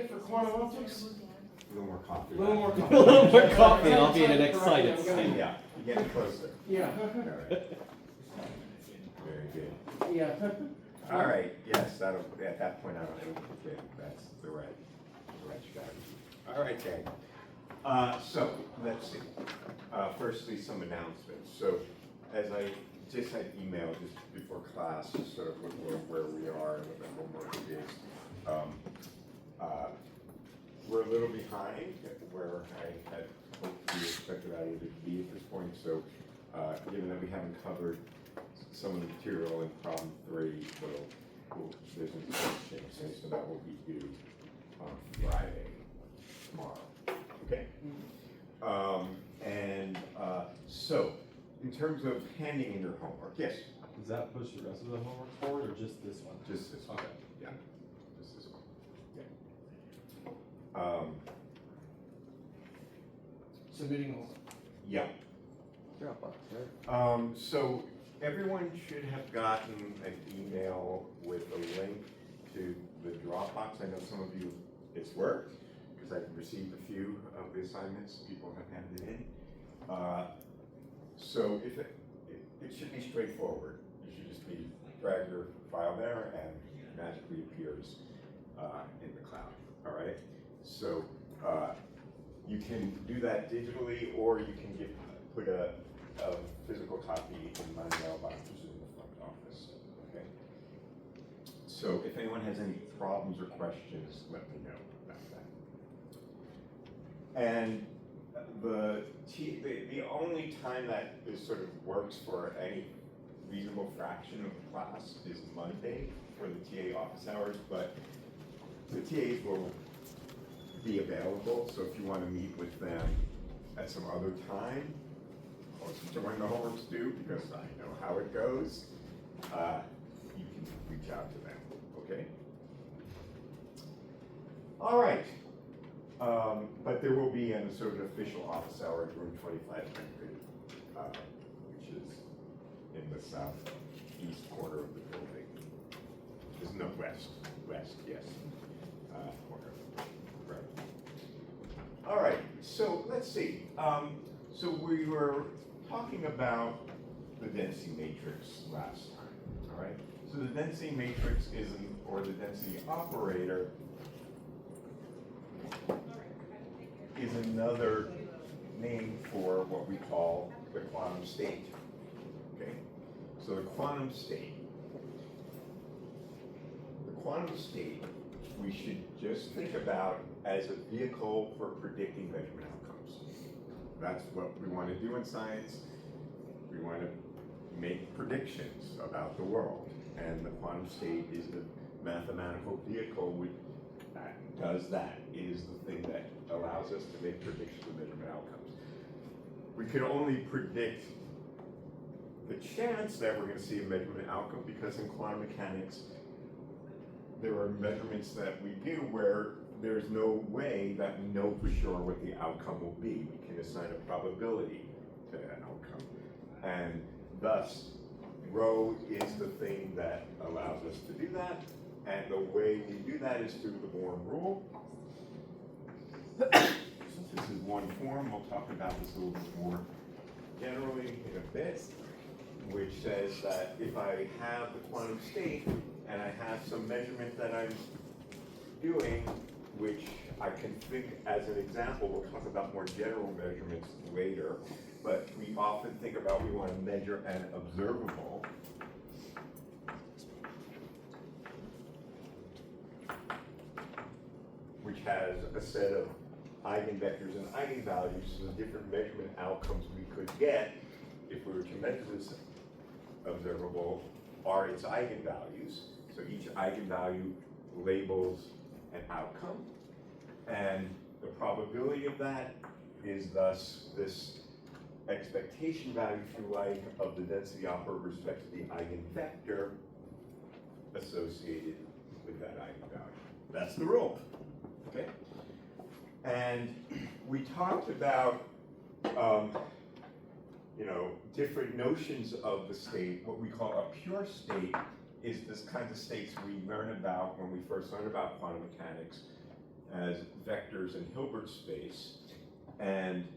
For quantum optics? A little more coffee. A little more coffee. A little more coffee, I'll be in an excited state. Yeah, you're getting closer. Yeah. All right. Very good. Yeah. All right, yes, that'll, at that point, I don't know, okay, that's the right strategy. All right, gang. So, let's see. Firstly, some announcements. So, as I just had emailed just before class, just sort of where we are and what the homework is. We're a little behind where I had hoped we expected I to be at this point. So, given that we haven't covered some of the material in problem 3, there's an extension, so that will be due on Friday, tomorrow. Okay? So, in terms of handing in your homework, yes? Does that push the rest of the homework forward or just this one? Just this one. Okay. Yeah, just this one. Yeah. Submitting all. Yeah. Dropbox, right? So everyone should have gotten an email with a link to the Dropbox. I know some of you, it's worked, because I've received a few of the assignments people have handed in. So if it should be straightforward. You should just be drag your file there and it magically appears in the cloud, all right? So you can do that digitally, or you can put a physical copy in my mailbox, which is in the front office, okay? So if anyone has any problems or questions, let me know about that. And the only time that this sort of works for any reasonable fraction of the class is Monday for the TA office hours, but the TAs will be available, so if you want to meet with them at some other time, closer to when the homework's due, because I know how it goes, you can reach out to them, okay? All right. But there will be a sort of official office hour at room 2500, which is in the southeast corner of the building. There's no west, yes, corner, right. All right, so let's see. So we were talking about the density matrix last time, all right? So the density matrix or the density operator is another name for what we call the quantum state, okay? So the quantum state we should just think about as a vehicle for predicting measurement outcomes. That's what we want to do in science. We want to make predictions about the world, and the quantum state is the mathematical vehicle that does that. It is the thing that allows us to make predictions of measurement outcomes. We can only predict the chance that we're going to see a measurement outcome because in quantum mechanics, there are measurements that we do where there's no way that we know for sure what the outcome will be. We can assign a probability to that outcome. And thus, rho is the thing that allows us to do that. And the way we do that is through the Born rule. Since this is one form, we'll talk about this a little bit more generally in a bit, which says that if I have the quantum state and I have some measurement that I'm doing, which I can think as an example, we'll talk about more general measurements later, but we often think about we want to measure an observable. Which has a set of eigenvectors and eigenvalues, so the different measurement outcomes we could get if we were to measure this observable are its eigenvalues. So each eigenvalue labels an outcome, and the probability of that is thus this expectation value, if you like, of the density operator with respect to the eigenvector associated with that eigenvalue. That's the rule. Okay, and we talked about, different notions of the state. What we call a pure state is this kind of states we learn about when we first learn about quantum mechanics, as vectors in Hilbert space, and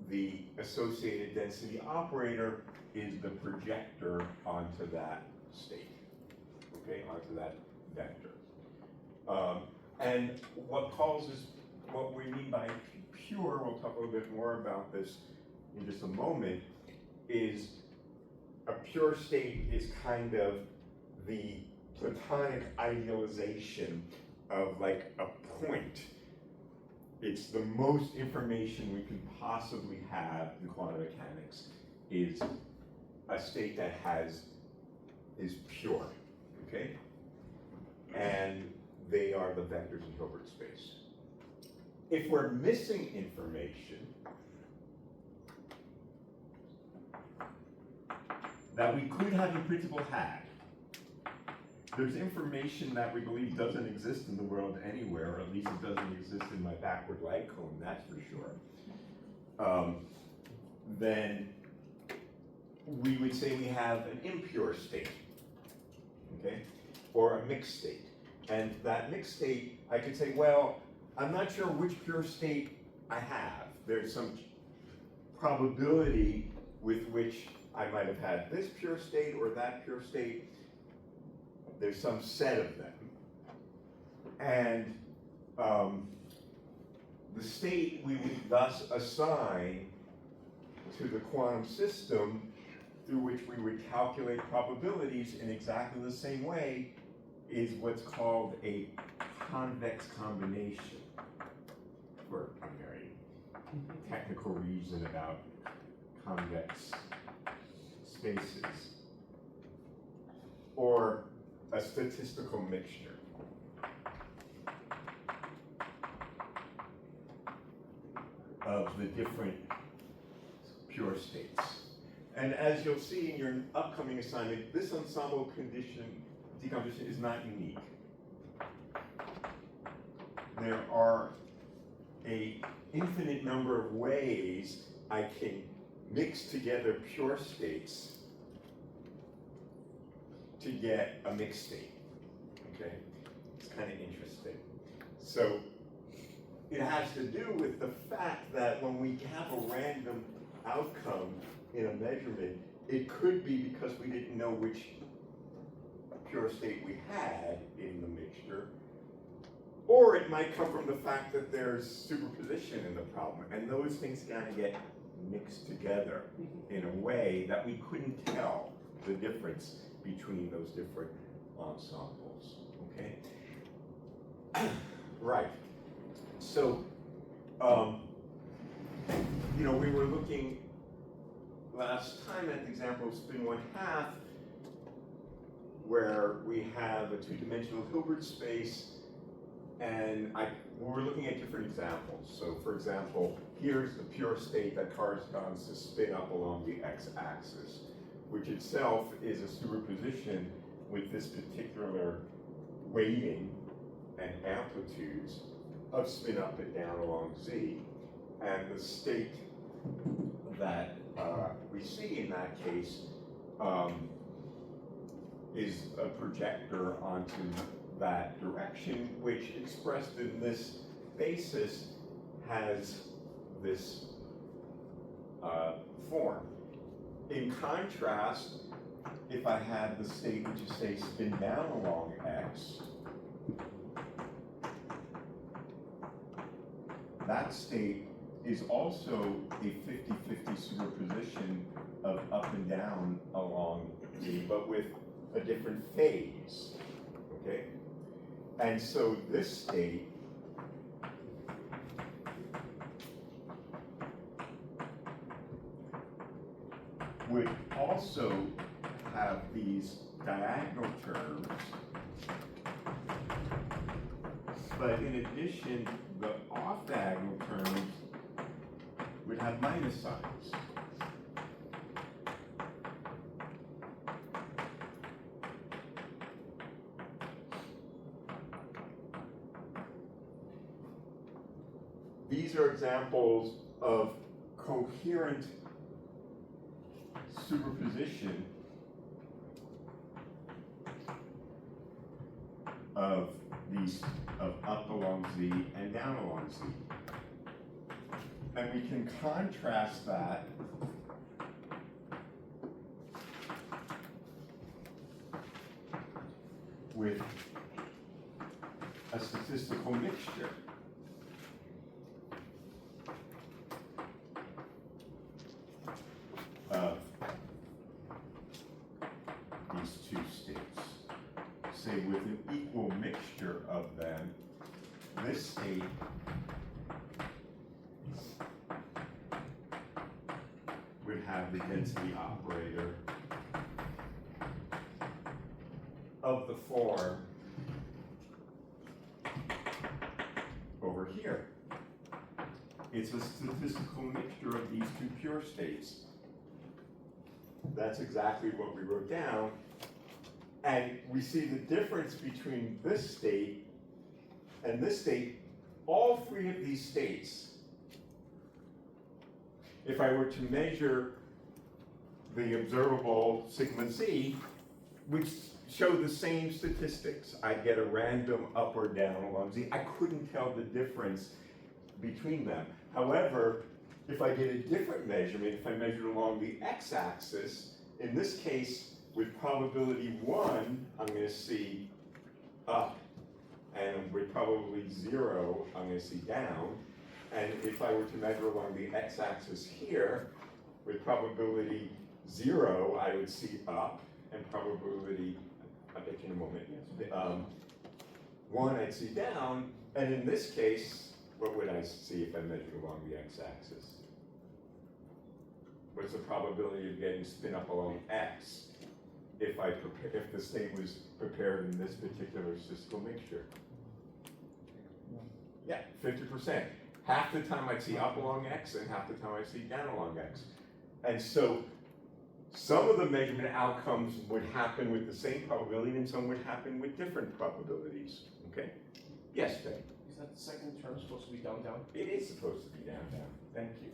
the associated density operator is the projector onto that state, okay, onto that vector. And what we mean by pure, we'll talk a little bit more about this in just a moment, is a pure state is kind of the Platonic idealization of like a point. It's the most information we can possibly have in quantum mechanics is a state that is pure, okay? And they are the vectors in Hilbert space. If we're missing information that we could have in principle had, there's information that we believe doesn't exist in the world anywhere, or at least it doesn't exist in my backward light cone, that's for sure. Then we would say we have an impure state, okay? Or a mixed state. And that mixed state, I could say, well, I'm not sure which pure state I have. There's some probability with which I might have had this pure state or that pure state. There's some set of them. And the state we would thus assign to the quantum system through which we would calculate probabilities in exactly the same way is what's called a convex combination, for a very technical reason about convex spaces, or a statistical mixture. Of the different pure states. And as you'll see in your upcoming assignment, this ensemble decomposition is not unique. There are an infinite number of ways I can mix together pure states to get a mixed state, okay? It's kind of interesting. So it has to do with the fact that when we have a random outcome in a measurement, it could be because we didn't know which pure state we had in the mixture, or it might come from the fact that there's superposition in the problem, and those things kind of get mixed together in a way that we couldn't tell the difference between those different ensembles, okay? Right. So, we were looking last time at the example of spin 1/2, where we have a two-dimensional Hilbert space, and we were looking at different examples. So, for example, here's the pure state that corresponds to spin up along the x-axis, which itself is a superposition with this particular weighting and amplitudes of spin up and down along z. And the state that we see in that case is a projector onto that direction, which expressed in this basis has this form. In contrast, if I had the state which is, say, spin down along x, that state is also a 50-50 superposition of up and down along z, but with a different phase, okay? And so this state would also have these diagonal terms, but in addition, the off-diagonal terms would have minus signs. These are examples of coherent superposition of these of up along Z and down along Z. And we can contrast that with a statistical mixture of these two states. Say with an equal mixture of them, this state would have the density operator of the form over here. It's a statistical mixture of these two pure states. That's exactly what we wrote down. And we see the difference between this state and this state. All three of these states, if I were to measure the observable sigma z, would show the same statistics. I'd get a random up or down along z. I couldn't tell the difference between them. However, if I get a different measurement, if I measure along the x-axis, in this case, with probability 1, I'm going to see up, and with probability 0, I'm going to see down. And if I were to measure along the x-axis here, with probability 0, I would see up, and probability, I'll get you in a moment, 1, I'd see down, and in this case, what would I see if I measured along the x-axis? What's the probability of getting spin up along x if the state was prepared in this particular statistical mixture? Yeah, 50%. Half the time I'd see up along x, and half the time I'd see down along x. And so some of the measurement outcomes would happen with the same probability, and some would happen with different probabilities. Okay? Yes, Ben? Is that the second term supposed to be down, down? It is supposed to be down, down. Thank you.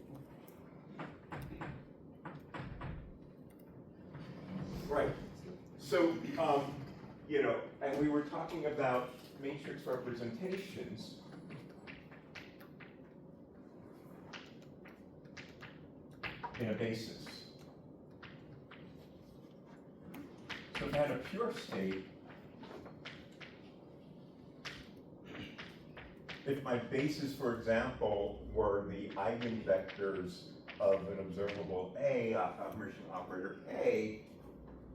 Right. So, and we were talking about matrix representations. In a basis. So if I had a pure state, if my basis, for example, were the eigenvectors of an observable A, a Hermitian operator A,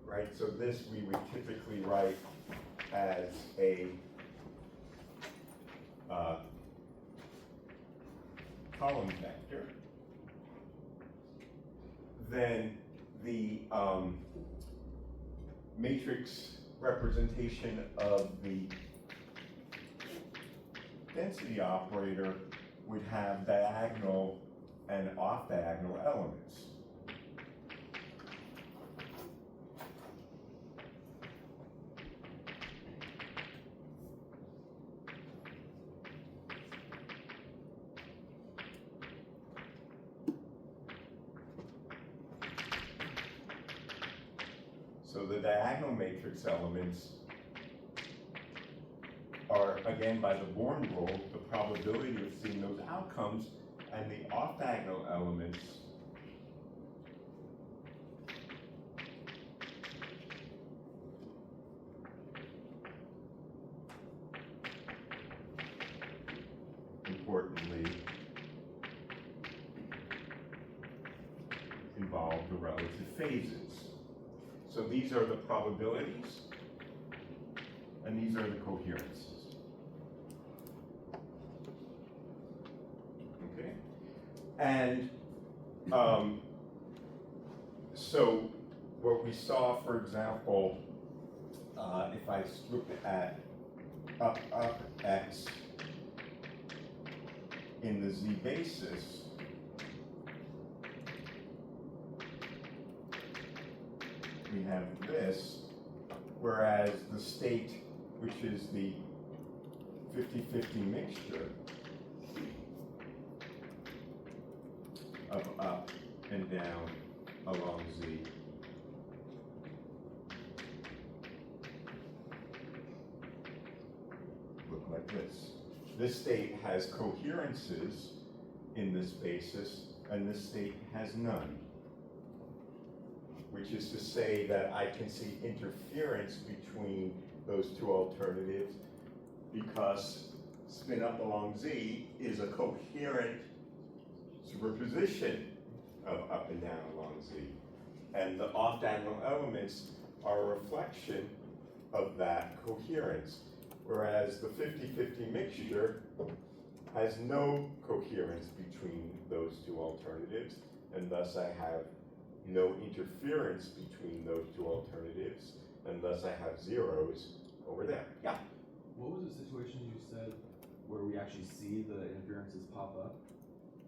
right? So this we would typically write as a column vector. Then the matrix representation of the density operator would have diagonal and off-diagonal elements. So the diagonal matrix elements are, again, by the Born rule, the probability of seeing those outcomes, and the off-diagonal elements importantly involve the relative phases. So these are the probabilities, and these are the coherences. Okay? And so what we saw, for example, if I look at up x in the z basis, we have this, whereas the state, which is the 50-50 mixture of up and down along z, like this. This state has coherences in this basis, and this state has none. Which is to say that I can see interference between those two alternatives because spin up along Z is a coherent superposition of up and down along Z. And the off-diagonal elements are a reflection of that coherence. Whereas the 50-50 mixture has no coherence between those two alternatives, and thus I have no interference between those two alternatives, and thus I have zeros over there. Yeah? What was the situation you said where we actually see the interferences pop up?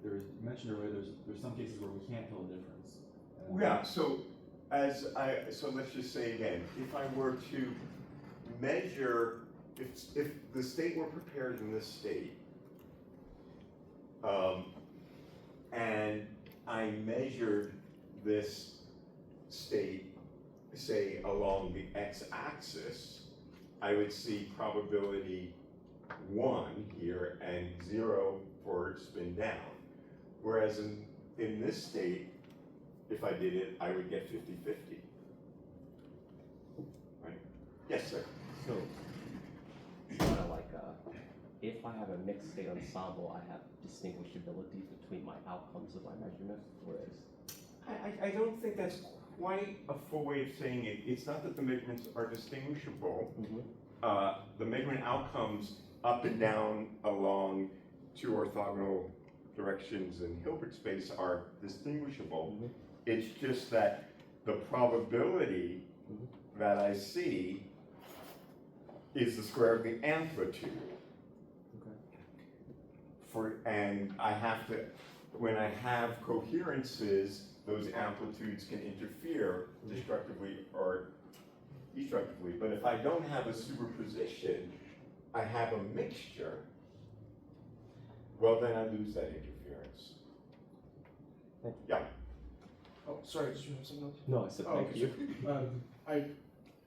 You mentioned earlier there's some cases where we can't tell the difference. Yeah, so let's just say again, if I were to measure, if the state were prepared in this state, and I measured this state, say, along the x-axis, I would see probability 1 here and 0 for spin down. Whereas in this state, if I did it, I would get 50-50. Right? Yes, sir. So, kind of like, if I have a mixed state ensemble, I have distinguishability between my outcomes of my measurement, whereas I don't think that's quite a full way of saying it. It's not that the measurements are distinguishable. The measurement outcomes up and down along two orthogonal directions in Hilbert space are distinguishable. It's just that the probability that I see is the square of the amplitude. And I have to, when I have coherences, those amplitudes can interfere destructively or destructively. But if I don't have a superposition, I have a mixture, well then I lose that interference. Thank you. Yeah. Oh, sorry, did you have something else? No, I said thank you.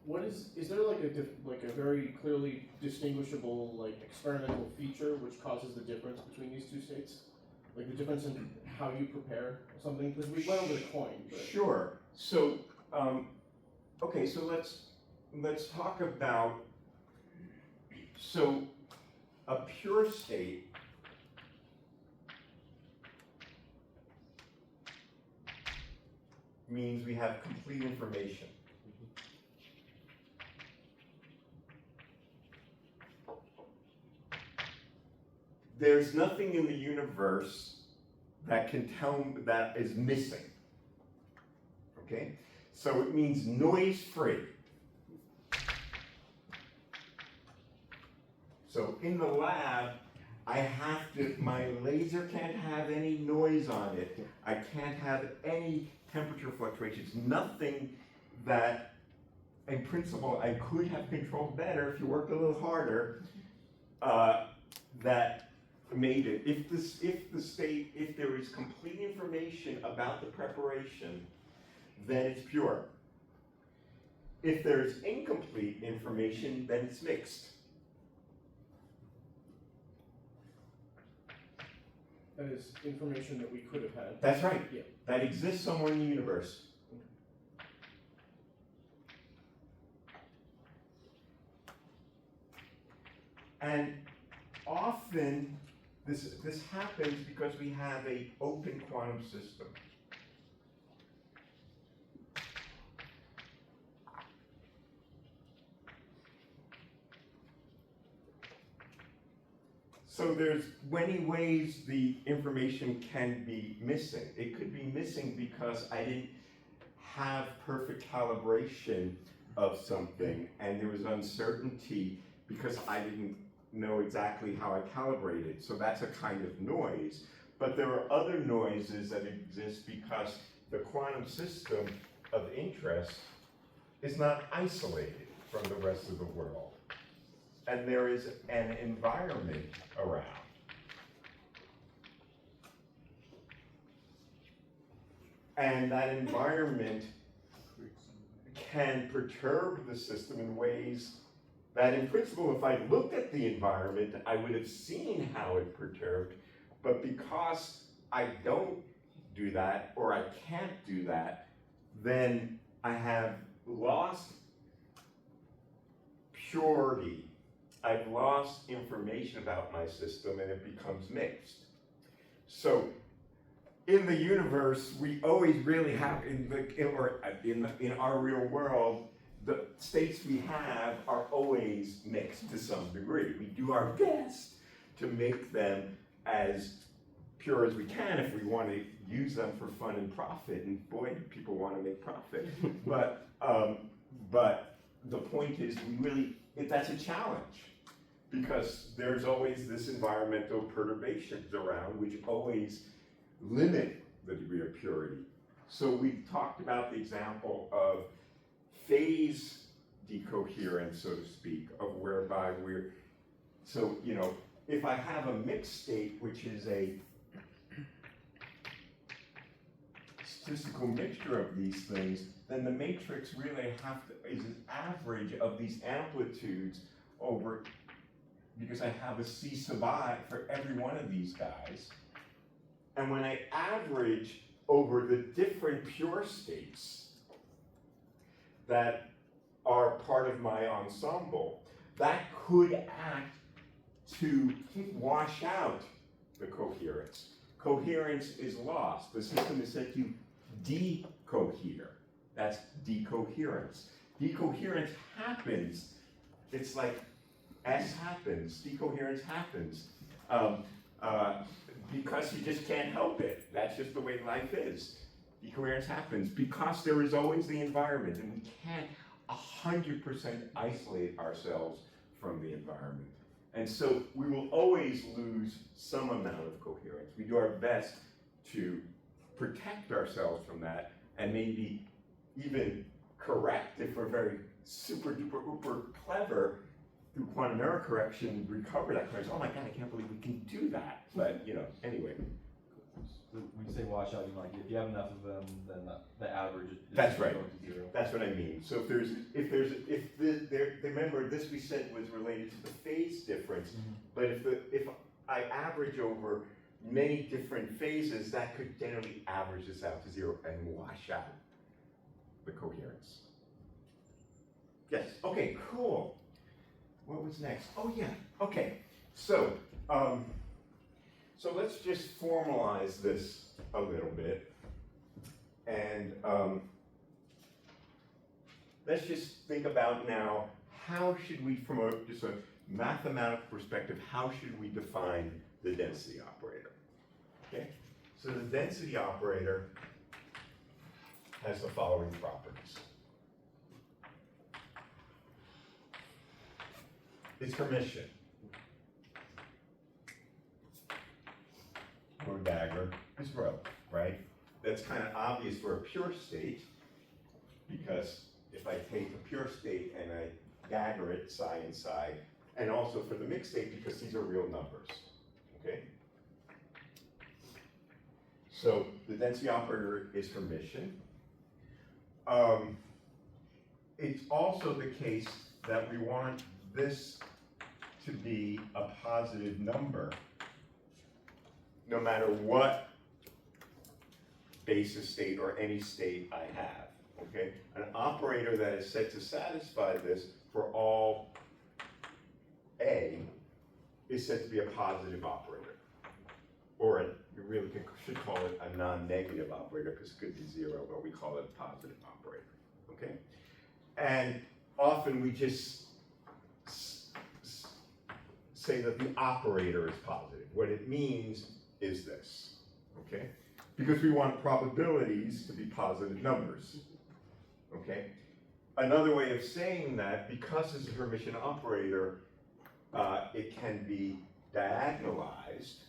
What is there like a very clearly distinguishable like experimental feature which causes the difference between these two states? Like the difference in how you prepare something? Because we went over the coin. But... Sure. So, okay, so let's talk about, so a pure state means we have complete information. There's nothing in the universe that can tell that is missing. Okay? So it means noise-free. So in the lab, I have to, my laser can't have any noise on it. I can't have any temperature fluctuations, nothing that, in principle, I could have controlled better if you worked a little harder, that made it. If there is complete information about the preparation, then it's pure. If there's incomplete information, then it's mixed. That is information that we could have had. That's right. Yeah. That exists somewhere in the universe. And often this happens because we have an open quantum system. So there's many ways the information can be missing. It could be missing because I didn't have perfect calibration of something, and there was uncertainty because I didn't know exactly how I calibrated. So that's a kind of noise. But there are other noises that exist because the quantum system of interest is not isolated from the rest of the world. And there is an environment around. And that environment can perturb the system in ways that in principle, if I looked at the environment, I would have seen how it perturbed, but because I don't do that, or I can't do that, then I have lost purity. I've lost information about my system and it becomes mixed. So in the universe, we always really have, in our real world, the states we have are always mixed to some degree. We do our best to make them as pure as we can if we want to use them for fun and profit, and boy, do people want to make profit. But the point is, that's a challenge, because there's always this environmental perturbations around which always limit the degree of purity. So we talked about the example of phase decoherence, so to speak, of whereby if I have a mixed state, which is a statistical mixture of these things, then the matrix really is an average of these amplitudes over, because I have a C sub I for every one of these guys. And when I average over the different pure states that are part of my ensemble, that could act to wash out the coherence. Coherence is lost. The system is said to decohere. That's decoherence. Decoherence happens. It's like S happens. Decoherence happens. Because you just can't help it. That's just the way life is. Decoherence happens because there is always the environment, and we can't 100% isolate ourselves from the environment. And so we will always lose some amount of coherence. We do our best to protect ourselves from that, and maybe even correct if we're very super duper uber clever through quantum error correction, recover that correction. Oh my God, I can't believe we can do that. But anyway. So when you say wash out, you mean like if you have enough of them, then the average is That's right. going to zero. That's what I mean. So remember this we said was related to the phase difference, but if I average over many different phases, that could generally average this out to zero and wash out the coherence. Yes, okay, cool. What was next? Oh yeah, okay. So let's just formalize this a little bit, and let's just think about now, how should we, from just a mathematical perspective, how should we define the density operator? Okay, so the density operator has the following properties. It's Hermitian. Or dagger is row, right? That's kind of obvious for a pure state, because if I take a pure state and I dagger it psi and psi, and also for the mixed state because these are real numbers, okay? So the density operator is Hermitian. It's also the case that we want this to be a positive number no matter what basis state or any state I have, okay? An operator that is said to satisfy this for all A is said to be a positive operator. Or you really should call it a non-negative operator, because it could be zero, but we call it a positive operator, okay? And often we just say that the operator is positive. What it means is this, okay? Because we want probabilities to be positive numbers, okay? Another way of saying that, because it's a Hermitian operator, it can be diagonalized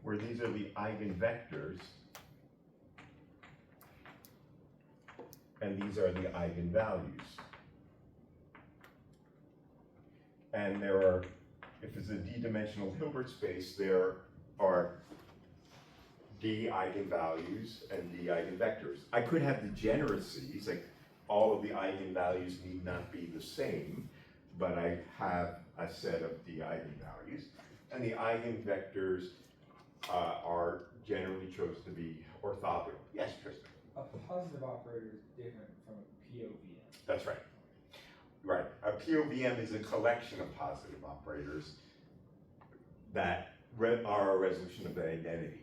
where these are the eigenvectors and these are the eigenvalues. And there are, if it's a d-dimensional Hilbert space, there are d eigenvalues and d eigenvectors. I could have degeneracies, like all of the eigenvalues need not be the same, but I have a set of d eigenvalues, and the eigenvectors are generally chosen to be orthogonal. Yes, Tristan? A positive operator is different from a POVM. That's right. Right. A POVM is a collection of positive operators that are a resolution of the identity.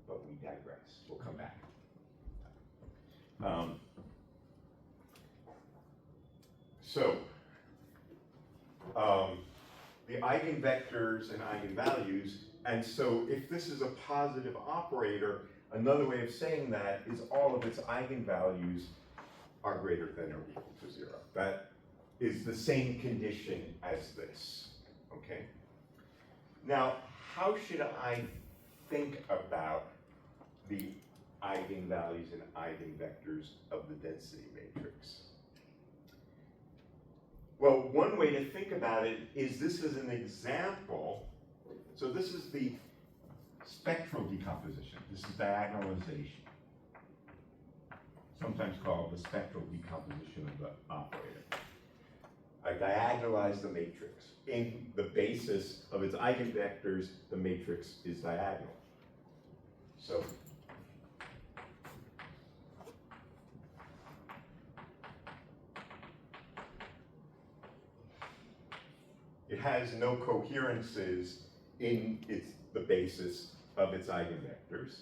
But we digress. We'll come back. The eigenvectors and eigenvalues, and so if this is a positive operator, another way of saying that is all of its eigenvalues are greater than or equal to 0. That is the same condition as this, okay? Now, how should I think about the eigenvalues and eigenvectors of the density matrix? Well, one way to think about it is this is an example. So this is the spectral decomposition. This is diagonalization, sometimes called the spectral decomposition of the operator. I diagonalize the matrix. In the basis of its eigenvectors, the matrix is diagonal. So it has no coherences in the basis of its eigenvectors.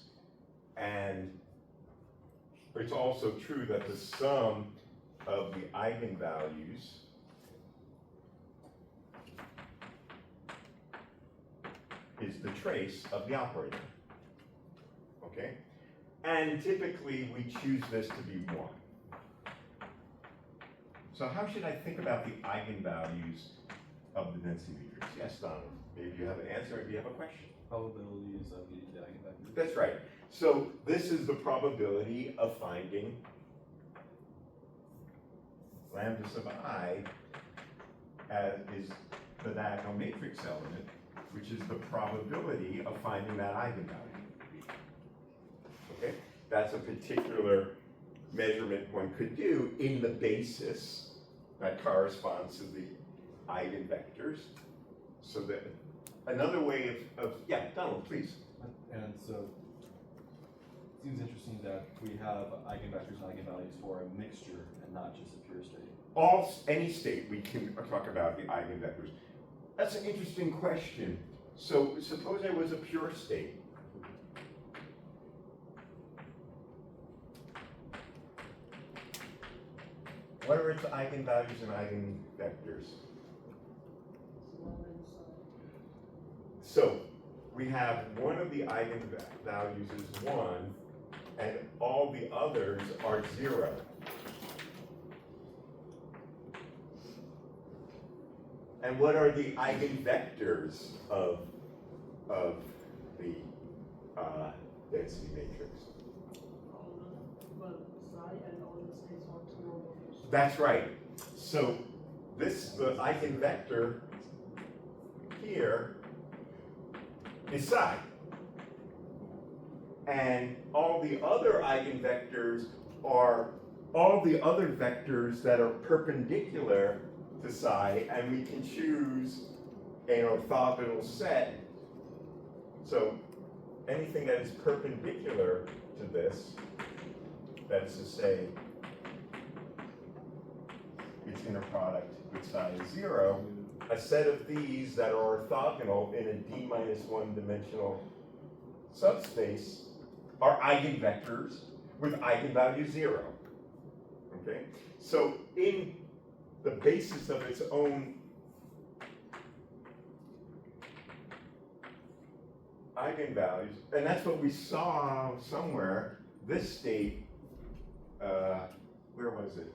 And it's also true that the sum of the eigenvalues is the trace of the operator, okay? And typically we choose this to be 1. So how should I think about the eigenvalues of the density matrix? Yes, Donald, maybe you have an answer, maybe you have a question. Probabilities of the eigenvectors. That's right. So this is the probability of finding lambda sub I as is the diagonal matrix element, which is the probability of finding that eigenvalue. Okay? That's a particular measurement one could do in the basis that corresponds to the eigenvectors. So that another way of yeah, Donald, please. And so it seems interesting that we have eigenvectors and eigenvalues for a mixture and not just a pure state. Any state we can talk about the eigenvectors. That's an interesting question. So suppose I was a pure state. What are its eigenvalues and eigenvectors? So we have one of the eigenvalues is 1, and all the others are 0. And what are the eigenvectors of the density matrix? That's right. So the eigenvector here is psi. And all the other eigenvectors are all the other vectors that are perpendicular to psi, and we can choose an orthogonal set. So anything that is perpendicular to this, that's to say its inner product with psi is 0, a set of these that are orthogonal in a d-1 dimensional subspace are eigenvectors with eigenvalue 0. Okay? So in the basis of its own eigenvalues, and that's what we saw somewhere, this state, where was it?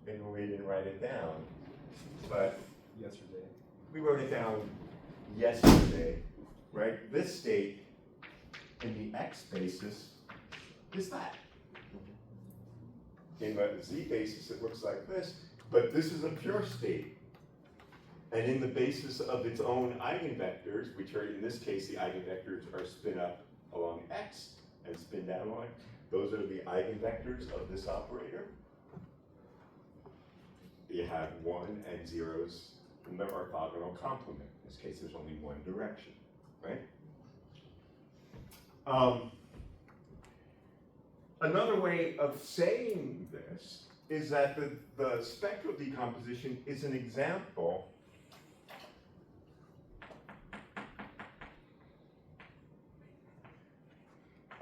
Maybe we didn't write it down, but Yesterday. we wrote it down yesterday, right? This state in the x basis is that. In the z basis, it looks like this, but this is a pure state. And in the basis of its own eigenvectors, which are, in this case, the eigenvectors are spin up along x and spin down along. Those are the eigenvectors of this operator. You have 1 and zeros in the orthogonal complement. In this case, there's only one direction, right? Another way of saying this is that the spectral decomposition is an example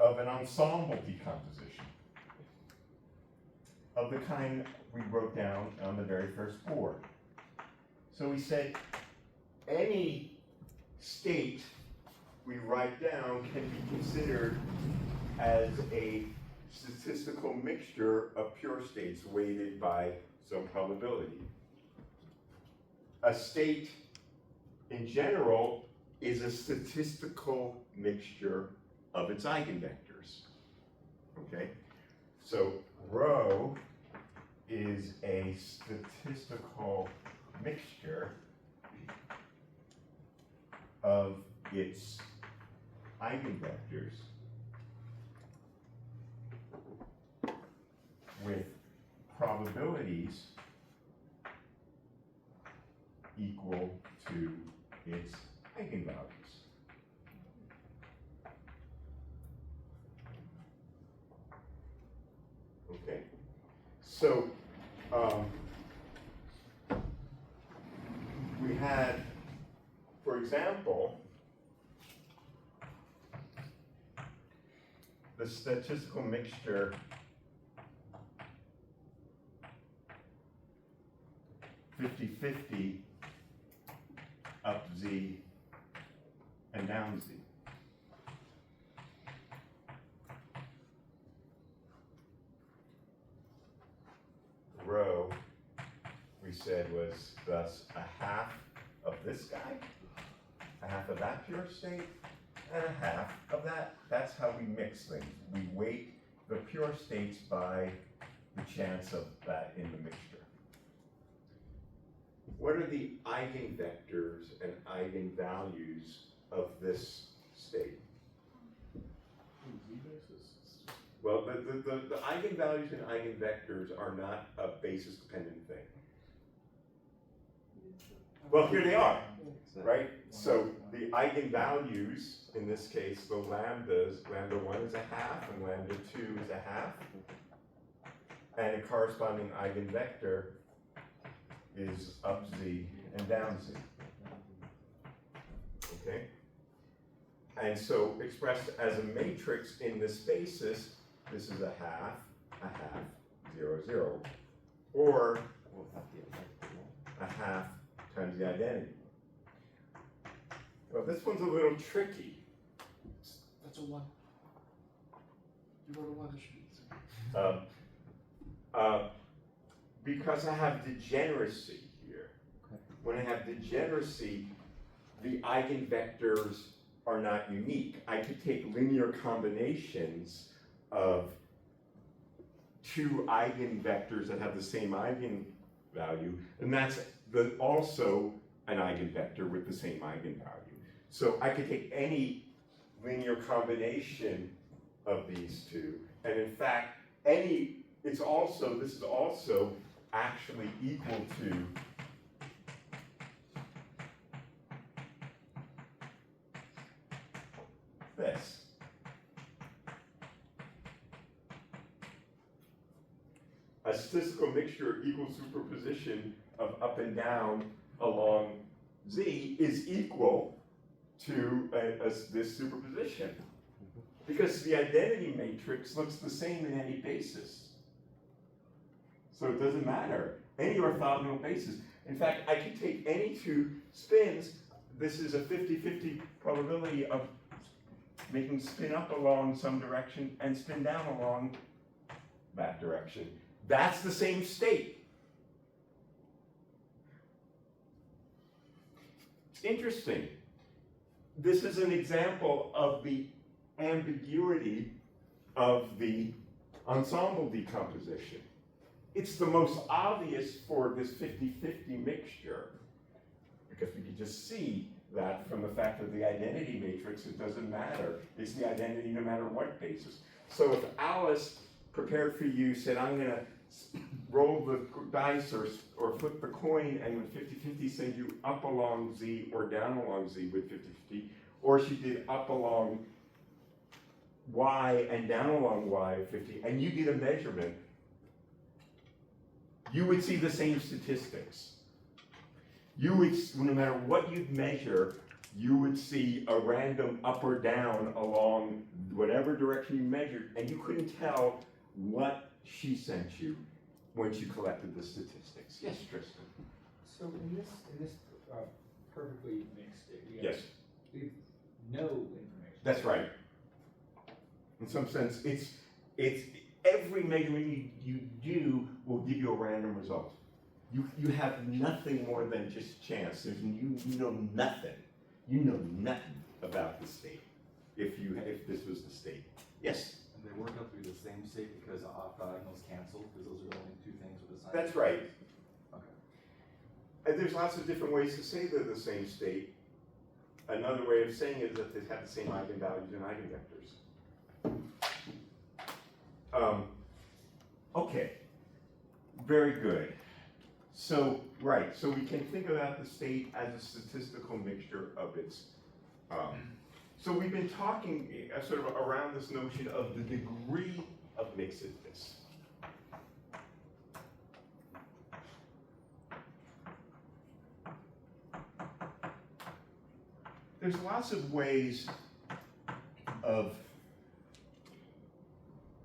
of an ensemble decomposition of the kind we wrote down on the very first board. So we said any state we write down can be considered as a statistical mixture of pure states weighted by some probability. A state in general is a statistical mixture of its eigenvectors. Okay? So rho is a statistical mixture of its eigenvectors with probabilities equal to its eigenvalues. Okay, so we had, for example, the statistical mixture (50-50) up z and down z. Rho, we said, was thus a half of this guy, a half of that pure state, and a half of that. That's how we mix things. We weight the pure states by the chance of that in the mixture. What are the eigenvectors and eigenvalues of this state? Well, the eigenvalues and eigenvectors are not a basis-dependent thing. Well, here they are, right? So the eigenvalues, in this case, the lambdas, lambda 1 is a half and lambda 2 is a half. And a corresponding eigenvector is up z and down z. Okay? And so expressed as a matrix in this basis, this is a half, 0, 0. Or a half times the identity. Well, this one's a little tricky. That's a 1. You wrote a 1, it should be. Because I have degeneracy here. When I have degeneracy, the eigenvectors are not unique. I could take linear combinations of two eigenvectors that have the same eigenvalue, and that's also an eigenvector with the same eigenvalue. So I could take any linear combination of these two, and in fact, this is also actually equal to this. A statistical mixture equal superposition of up and down along z is equal to this superposition. Because the identity matrix looks the same in any basis. So it doesn't matter, any orthogonal basis. In fact, I can take any two spins. This is a 50-50 probability of making spin up along some direction and spin down along that direction. That's the same state. It's interesting. This is an example of the ambiguity of the ensemble decomposition. It's the most obvious for this 50-50 mixture, because we can just see that from the fact of the identity matrix, it doesn't matter. It's the identity no matter what basis. So if Alice prepared for you, said, I'm gonna roll the dice or flip the coin and with 50-50 send you up along Z or down along Z with 50-50, or she did up along Y and down along Y 50, and you did a measurement, you would see the same statistics. You would, no matter what you'd measure, you would see a random up or down along whatever direction you measured, and you couldn't tell what she sent you when she collected the statistics. Yes, Tristan? So in this perfectly mixed state, we have no information. That's right. In some sense, it's every measurement you do will give you a random result. You have nothing more than just chance. You know nothing. You know nothing about the state. If this was the state. Yes? And they work out to be the same state because off diagonals cancel, because those are the only two things with the sign. That's right. Okay. And there's lots of different ways to say they're the same state. Another way of saying it is that they have the same eigenvalues and eigenvectors. Okay, very good. So, right, so we can think about the state as a statistical mixture of its, so we've been talking sort of around this notion of the degree of mixedness. There's lots of ways of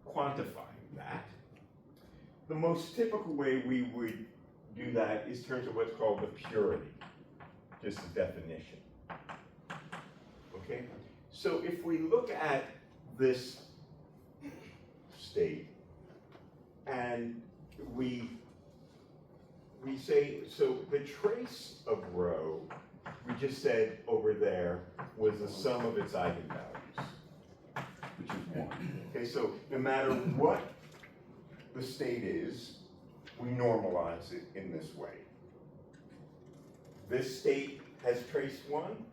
quantifying that. The most typical way we would do that is in terms of what's called the purity, just a definition. Okay? So if we look at this state and we say, so the trace of rho, we just said over there, was the sum of its eigenvalues, which is 1. Okay, so no matter what the state is, we normalize it in this way. This state has trace 1.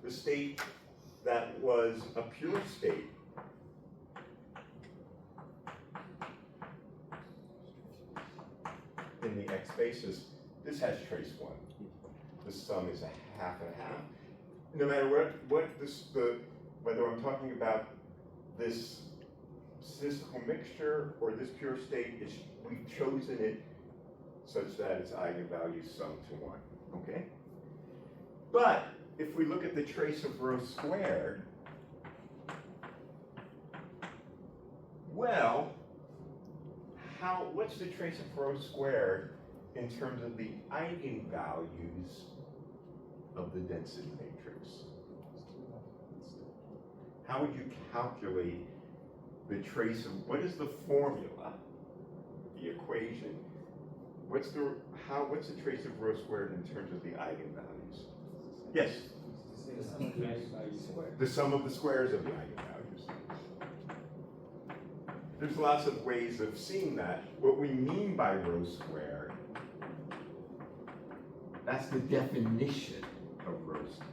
The state that was a pure state in the x basis, this has trace 1. The sum is a half and a half. No matter whether I'm talking about this statistical mixture or this pure state, we've chosen it such that its eigenvalues sum to 1, okay? But if we look at the trace of rho squared, well, what's the trace of rho squared in terms of the eigenvalues of the density matrix? How would you calculate the trace of, what is the formula, the equation? What's the trace of rho squared in terms of the eigenvalues? Yes? The sum of the eigenvalues squared. The sum of the squares of the eigenvalues. There's lots of ways of seeing that. What we mean by rho squared, that's the definition of rho squared.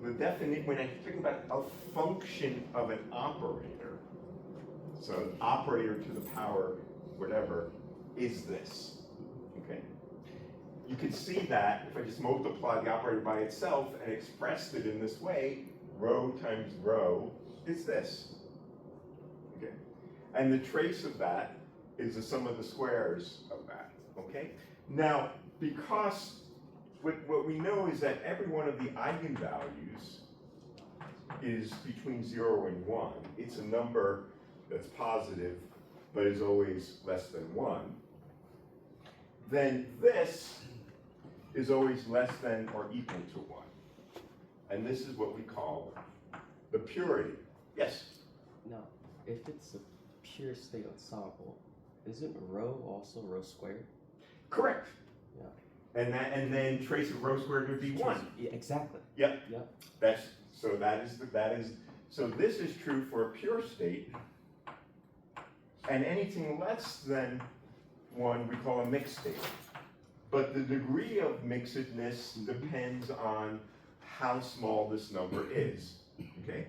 The definition, when I'm talking about a function of an operator, so an operator to the power whatever, is this, okay? You can see that if I just multiply the operator by itself and expressed it in this way, rho times rho is this, okay? And the trace of that is the sum of the squares of that, okay? Now, because what we know is that every one of the eigenvalues is between 0 and 1. It's a number that's positive, but is always less than 1. Then this is always less than or equal to 1. And this is what we call the purity. Yes? Now, if it's a pure state ensemble, isn't rho also rho squared? Correct. Yeah. And then trace of rho squared would be 1. Yeah, exactly. Yep. Yep. So this is true for a pure state, and anything less than 1 we call a mixed state. but the degree of mixedness depends on how small this number is, okay?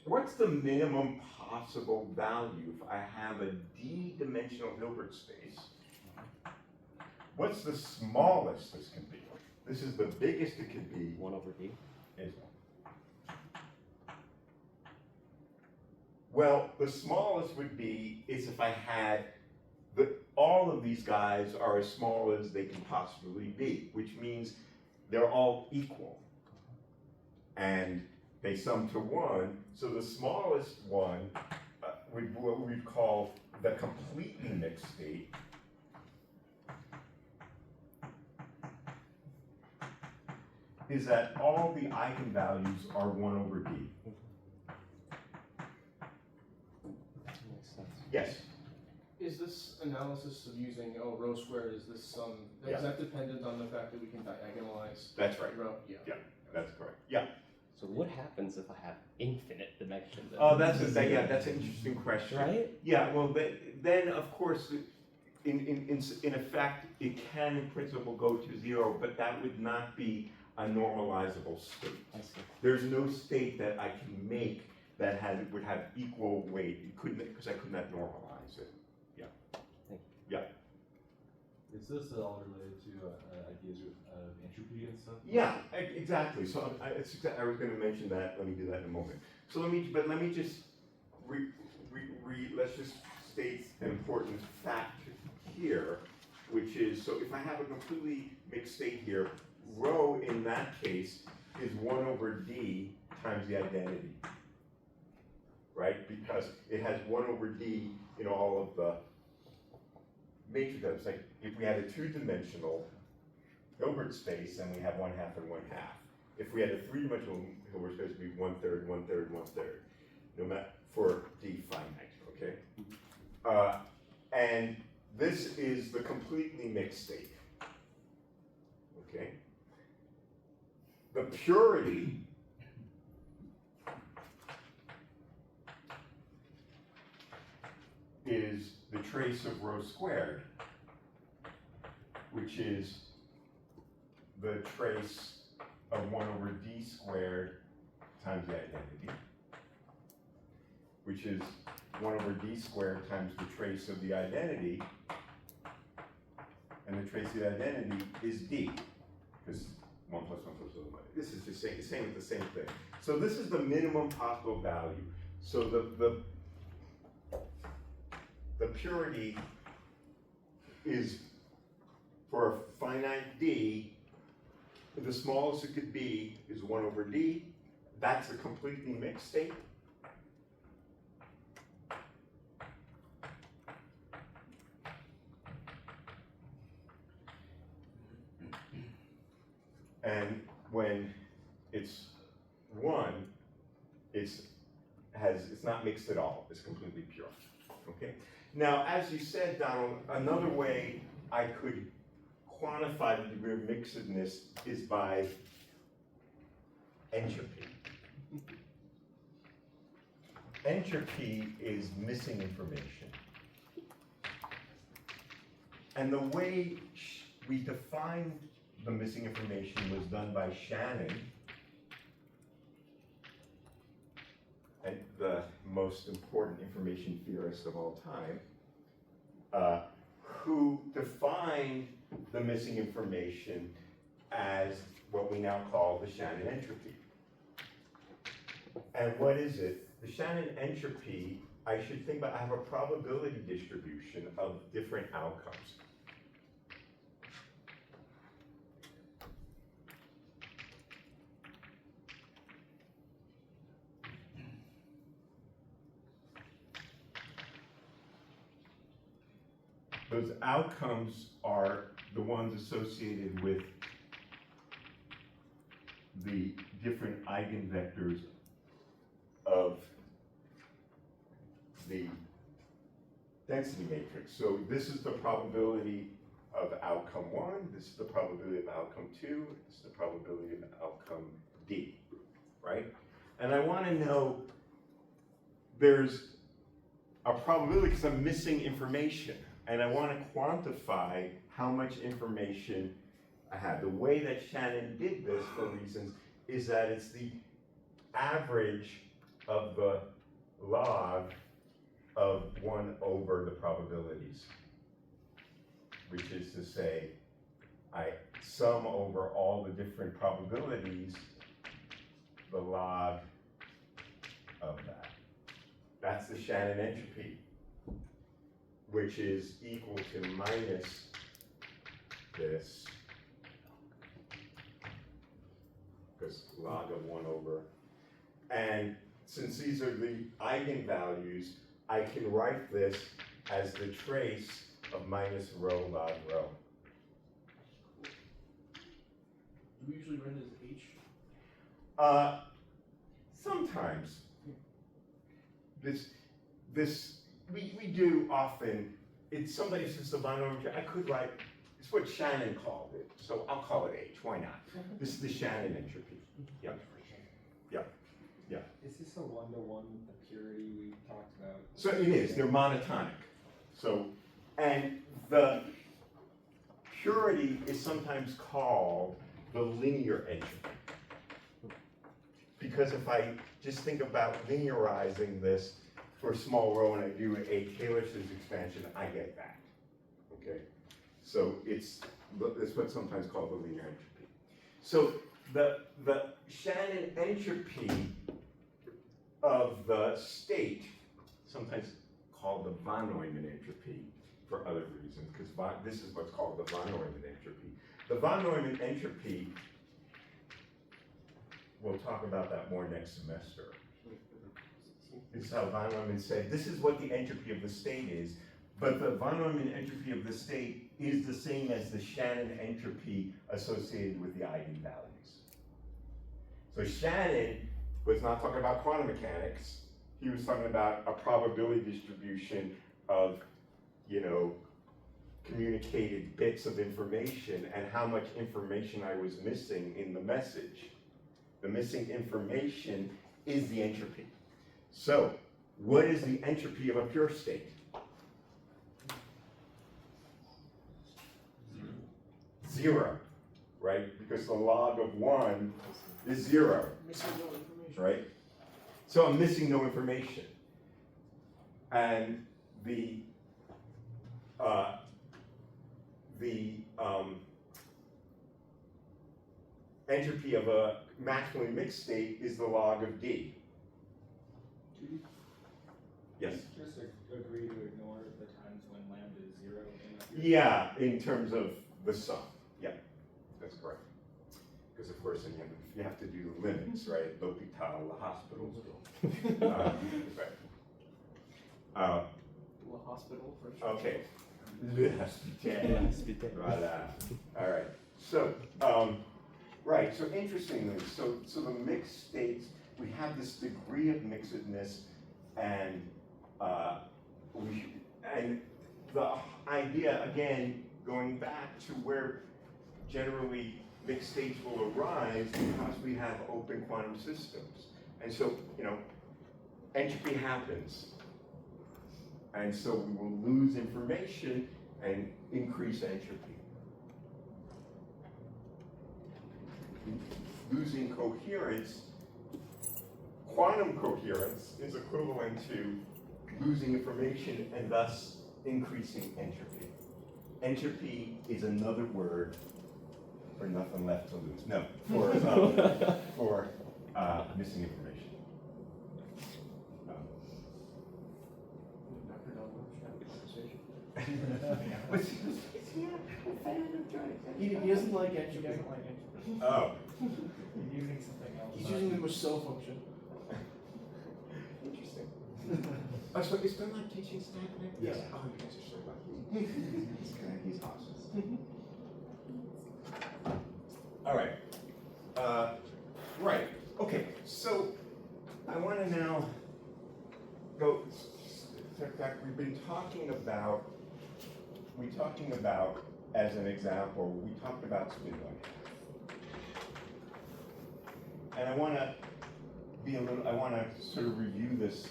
What's the minimum possible value if I have a d-dimensional Hilbert space? What's the smallest this can be? This is the biggest it could be. 1 over d. Is well, the smallest would be is if I had all of these guys are as small as they can possibly be, which means they're all equal. And they sum to 1, so the smallest one would what we'd call the completely mixed state. Is that all the eigenvalues are 1 over d. Makes sense. Yes? Is this analysis of using, rho squared, is this Yeah. is that dependent on the fact that we can diagonalize That's right. rho? Yeah. That's correct. Yeah. So what happens if I have infinite dimensions? Oh, that's an interesting question. Right? Yeah, well, then of course, in effect, it can in principle go to 0, but that would not be a normalizable state. I see. There's no state that I can make that would have equal weight. It couldn't, because I could not normalize it. Is this at all related to ideas of entropy and stuff? Yeah, exactly. So I was going to mention that. Let me do that in a moment. So let me just let's just state an important fact here, which is, so if I have a completely mixed state here, rho in that case is 1 over d times the identity, right? Because it has 1 over d in all of the matrices. Like if we had a 2-dimensional Hilbert space, then we have 1/2 and 1/2. If we had a 3-dimensional Hilbert space, it would be 1/3, 1/3, 1/3, no matter for d finite, okay? And this is the completely mixed state, okay? The purity is the trace of rho squared, which is the trace of 1 over d squared times the identity, which is 1 over d squared times the trace of the identity, and the trace of the identity is d, because 1 plus 1 plus 1. This is just saying the same thing. So this is the minimum possible value. So the purity is for a finite d, the smallest it could be is 1 over d. That's a completely mixed state. And when it's 1, it's not mixed at all. It's completely pure. Okay. Now, as you said, Donald, another way I could quantify the degree of mixedness is by entropy. Entropy is missing information. And the way we defined the missing information was done by Shannon, and the most important information theorist of all time, who defined the missing information as what we now call the Shannon entropy. And what is it? The Shannon entropy, I should think about, I have a probability distribution of different outcomes. Those outcomes are the ones associated with the different eigenvectors of the density matrix. So this is the probability of outcome 1, this is the probability of outcome 2, this is the probability of outcome D, right? And I want to know there's a probability because I'm missing information. and I want to quantify how much information I have. The way that Shannon did this, for reasons, is that it's the average of the log of 1 over the probabilities, which is to say, I sum over all the different probabilities the log of that. That's the Shannon entropy, which is equal to minus this, because log of 1 over. And since these are the eigenvalues, I can write this as the trace of minus rho log rho. Do we usually write it as H? Sometimes. We do often, it's somebody says the binomial, I could write, it's what Shannon called it, so I'll call it H, why not? This is the Shannon entropy. Yeah. Yeah. Is this a one-to-one with the purity we talked about? So it is, they're monotonic. So, and the purity is sometimes called the linear entropy. Because if I just think about linearizing this for a small rho and I do a Taylor-Swift expansion, I get that, okay? So it's what's sometimes called the linear entropy. So the Shannon entropy of the state, sometimes called the von Neumann entropy for other reasons, because this is what's called the von Neumann entropy. The von Neumann entropy, we'll talk about that more next semester. It's how von Neumann said, this is what the entropy of the state is, but the von Neumann entropy of the state is the same as the Shannon entropy associated with the eigenvalues. So Shannon was not talking about quantum mechanics. He was talking about a probability distribution of, communicated bits of information and how much information I was missing in the message. The missing information is the entropy. So, what is the entropy of a pure state? Zero, right? Because the log of 1 is 0. Missing no information. Right? So I'm missing no information. And the entropy of a maximally mixed state is the log of D. Yes? Just agree to ignore the times when lambda is 0 in a pure Yeah, in terms of the sum. Yeah, that's correct. Because of course, then you have to do the limits, right? L'Hôpital, the hospital. Right. The hospital for sure. Okay. Voilà. All right. So, right. So interestingly, so the mixed states, we have this degree of mixedness, and the idea, again, going back to where generally mixed states will arise because we have open quantum systems. And so, entropy happens. And so we will lose information and increase entropy. Losing coherence, quantum coherence is equivalent to losing information and thus increasing entropy. Entropy is another word for nothing left to lose. No, for missing information. Is he a fan of Johnny? He doesn't like it. He doesn't like it. Oh, He's using something else. He's using the Rousseau function. interesting. Oh, so is there not teaching staff now? Yes. Oh, you guys are so lucky. He's awesome. All right. Right. Okay. So I want to now go. In fact, we've been talking about. As an example, we talked about spin one half. And I want to sort of review this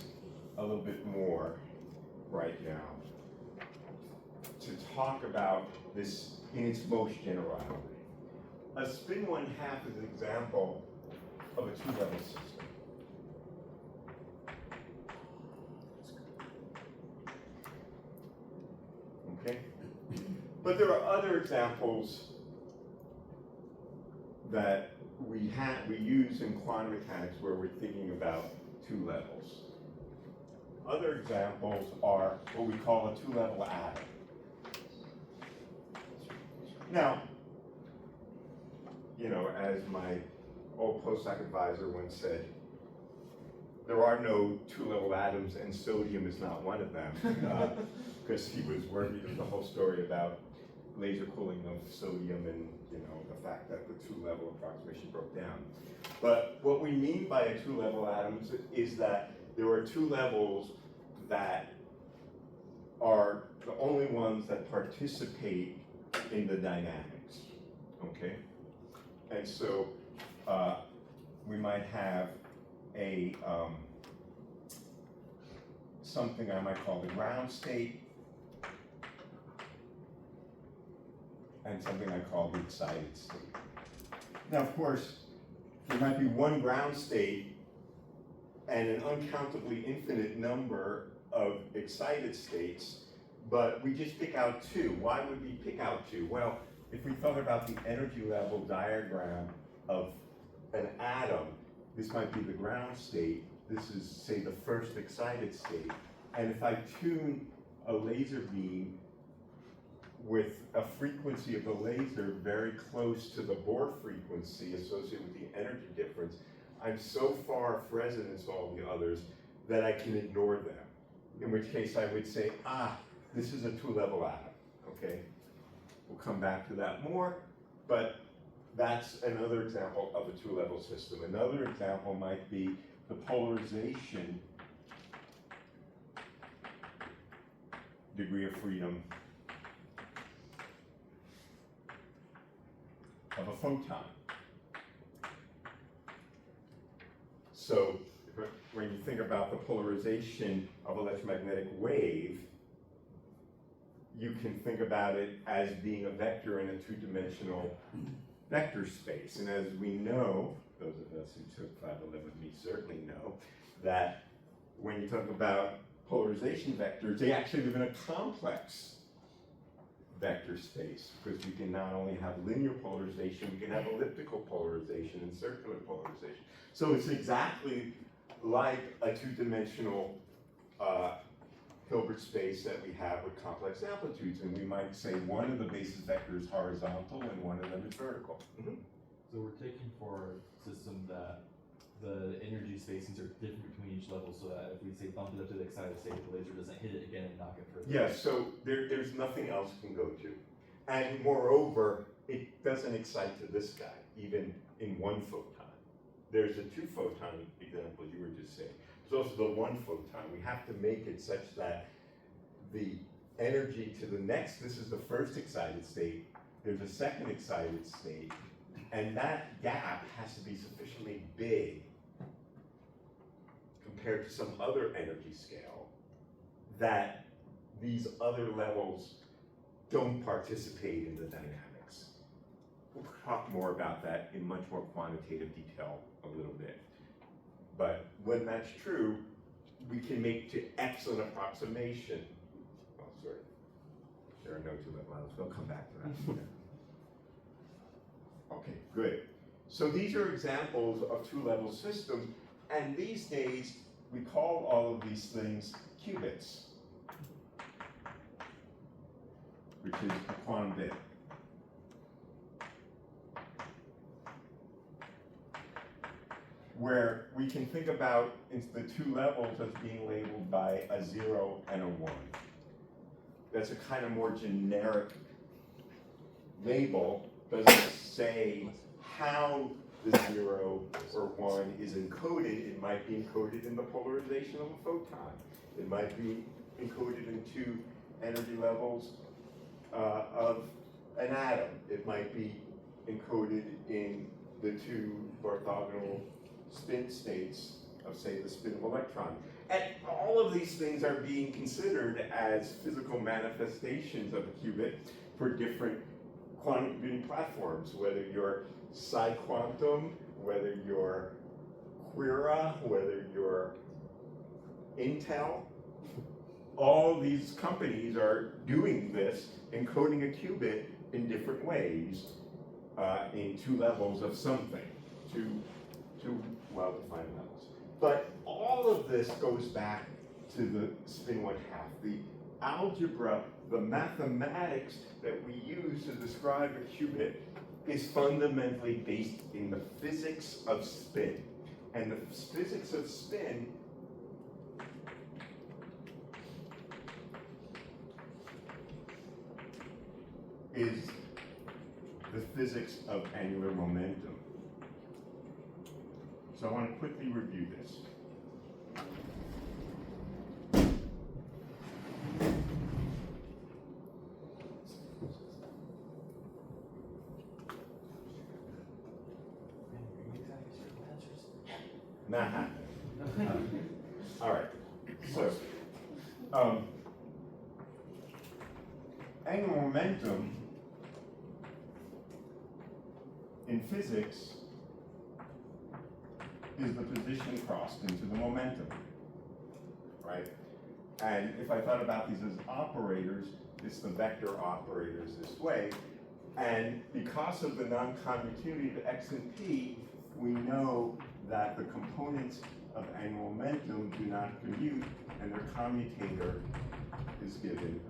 a little bit more right now. to talk about this in its most generality. A spin 1/2 is an example of a two-level system. Okay? But there are other examples that we use in quantum mechanics where we're thinking about two levels. Other examples are what we call a two-level atom. Now, you know, as my old postdoc advisor once said, there are no two-level atoms and sodium is not one of them, because he was worried of the whole story about laser cooling of sodium and, you know, the fact that the two-level approximation broke down. But what we mean by a two-level atom is that there are two levels that are the only ones that participate in the dynamics, okay? And so we might have a something I might call the ground state, and something I call the excited state. Now, of course, there might be one ground state and an uncountably infinite number of excited states, but we just pick out two. Why would we pick out two? Well, if we thought about the energy level diagram of an atom, this might be the ground state. This is, say, the first excited state. And if I tune a laser beam with a frequency of the laser very close to the Bohr frequency associated with the energy difference, I'm so far off resonance all the others that I can ignore them. In which case I would say, this is a two-level atom, okay? We'll come back to that more, but that's another example of a two-level system. Another example might be the polarization degree of freedom of a photon. So when you think about the polarization of electromagnetic wave, you can think about it as being a vector in a two-dimensional vector space. And as we know, those of us who took 511 with me certainly know, that when you talk about polarization vectors, they actually live in a complex vector space, because we can not only have linear polarization, we can have elliptical polarization and circular polarization. So it's exactly like a two-dimensional Hilbert space that we have with complex amplitudes, and we might say one of the basis vectors is horizontal and one of them is vertical. Mm-hmm. So we're taking for a system that the energy spacings are different between each level, so that if we say bump it up to the excited state, the laser doesn't hit it again and knock it further. Yeah, so there's nothing else it can go to. And moreover, it doesn't excite to this guy, even in one photon. There's a two photon example you were just saying. There's also the one photon. We have to make it such that the energy to the next, this is the first excited state, there's a second excited state, and that gap has to be sufficiently big compared to some other energy scale that these other levels don't participate in the dynamics. We'll talk more about that in much more quantitative detail a little bit. But when that's true, we can make to excellent approximation. Oh, sorry. There are no two-level atoms. We'll come back to that. Okay, good. So these are examples of two-level systems, and these days we call all of these things qubits, which is a quantum bit. Where we can think about the two levels as being labeled by a 0 and a 1. That's a kind of more generic label, doesn't say how the 0 or 1 is encoded. It might be encoded in the polarization of a photon. It might be encoded in two energy levels of an atom. It might be encoded in the two orthogonal spin states of, say, the spin of an electron. And all of these things are being considered as physical manifestations of a qubit for different quantum computing platforms, whether you're PsiQuantum, whether you're Quira, whether you're Intel. All these companies are doing this, encoding a qubit in different ways, in two levels of something, two well-defined levels. But all of this goes back to the spin 1/2. The algebra, the mathematics that we use to describe a qubit is fundamentally based in the physics of spin. And the physics of spin is the physics of angular momentum. So I want to quickly review this. Not happening. All right. So, angular momentum in physics is the position crossed into the momentum, right? And if I thought about these as operators, it's the vector operators this way. And because of the non-commutativity of x and p, we know that the components of angular momentum do not commute, and their commutator is given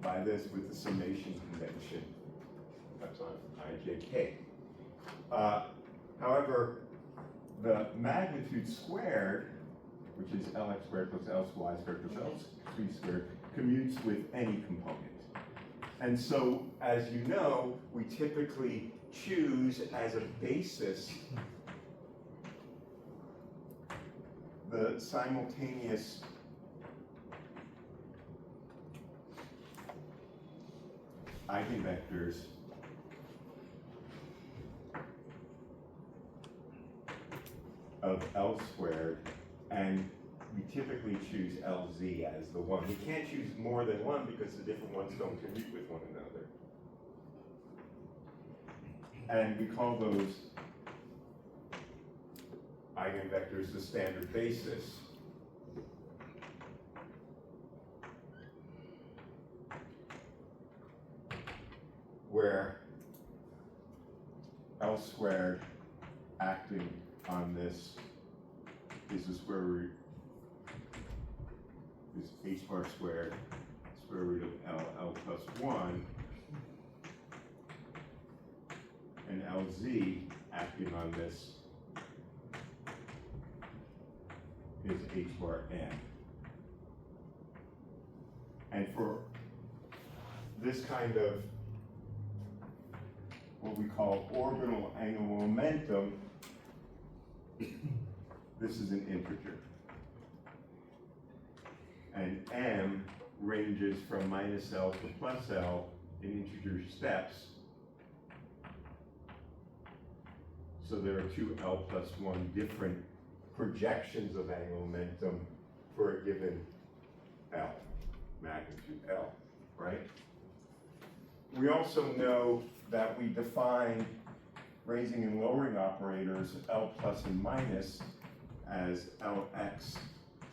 by this with the summation convention. That's on ijk. However, the magnitude squared, which is Lx squared plus Ly squared plus L3 squared, commutes with any component. And so, as you know, we typically choose as a basis the simultaneous eigenvectors of L squared, and we typically choose Lz as the one. We can't choose more than one because the different ones don't commute with one another. And we call those eigenvectors the standard basis. Where L squared acting on this is the square root, is h bar squared, square root of L plus 1, and Lz acting on this is h bar n. And for this kind of what we call orbital angular momentum, this is an integer. And m ranges from minus L to plus L in integer steps. So there are two L plus 1 different projections of angular momentum for a given L, magnitude L, right? We also know that we define raising and lowering operators, L plus and minus, as Lx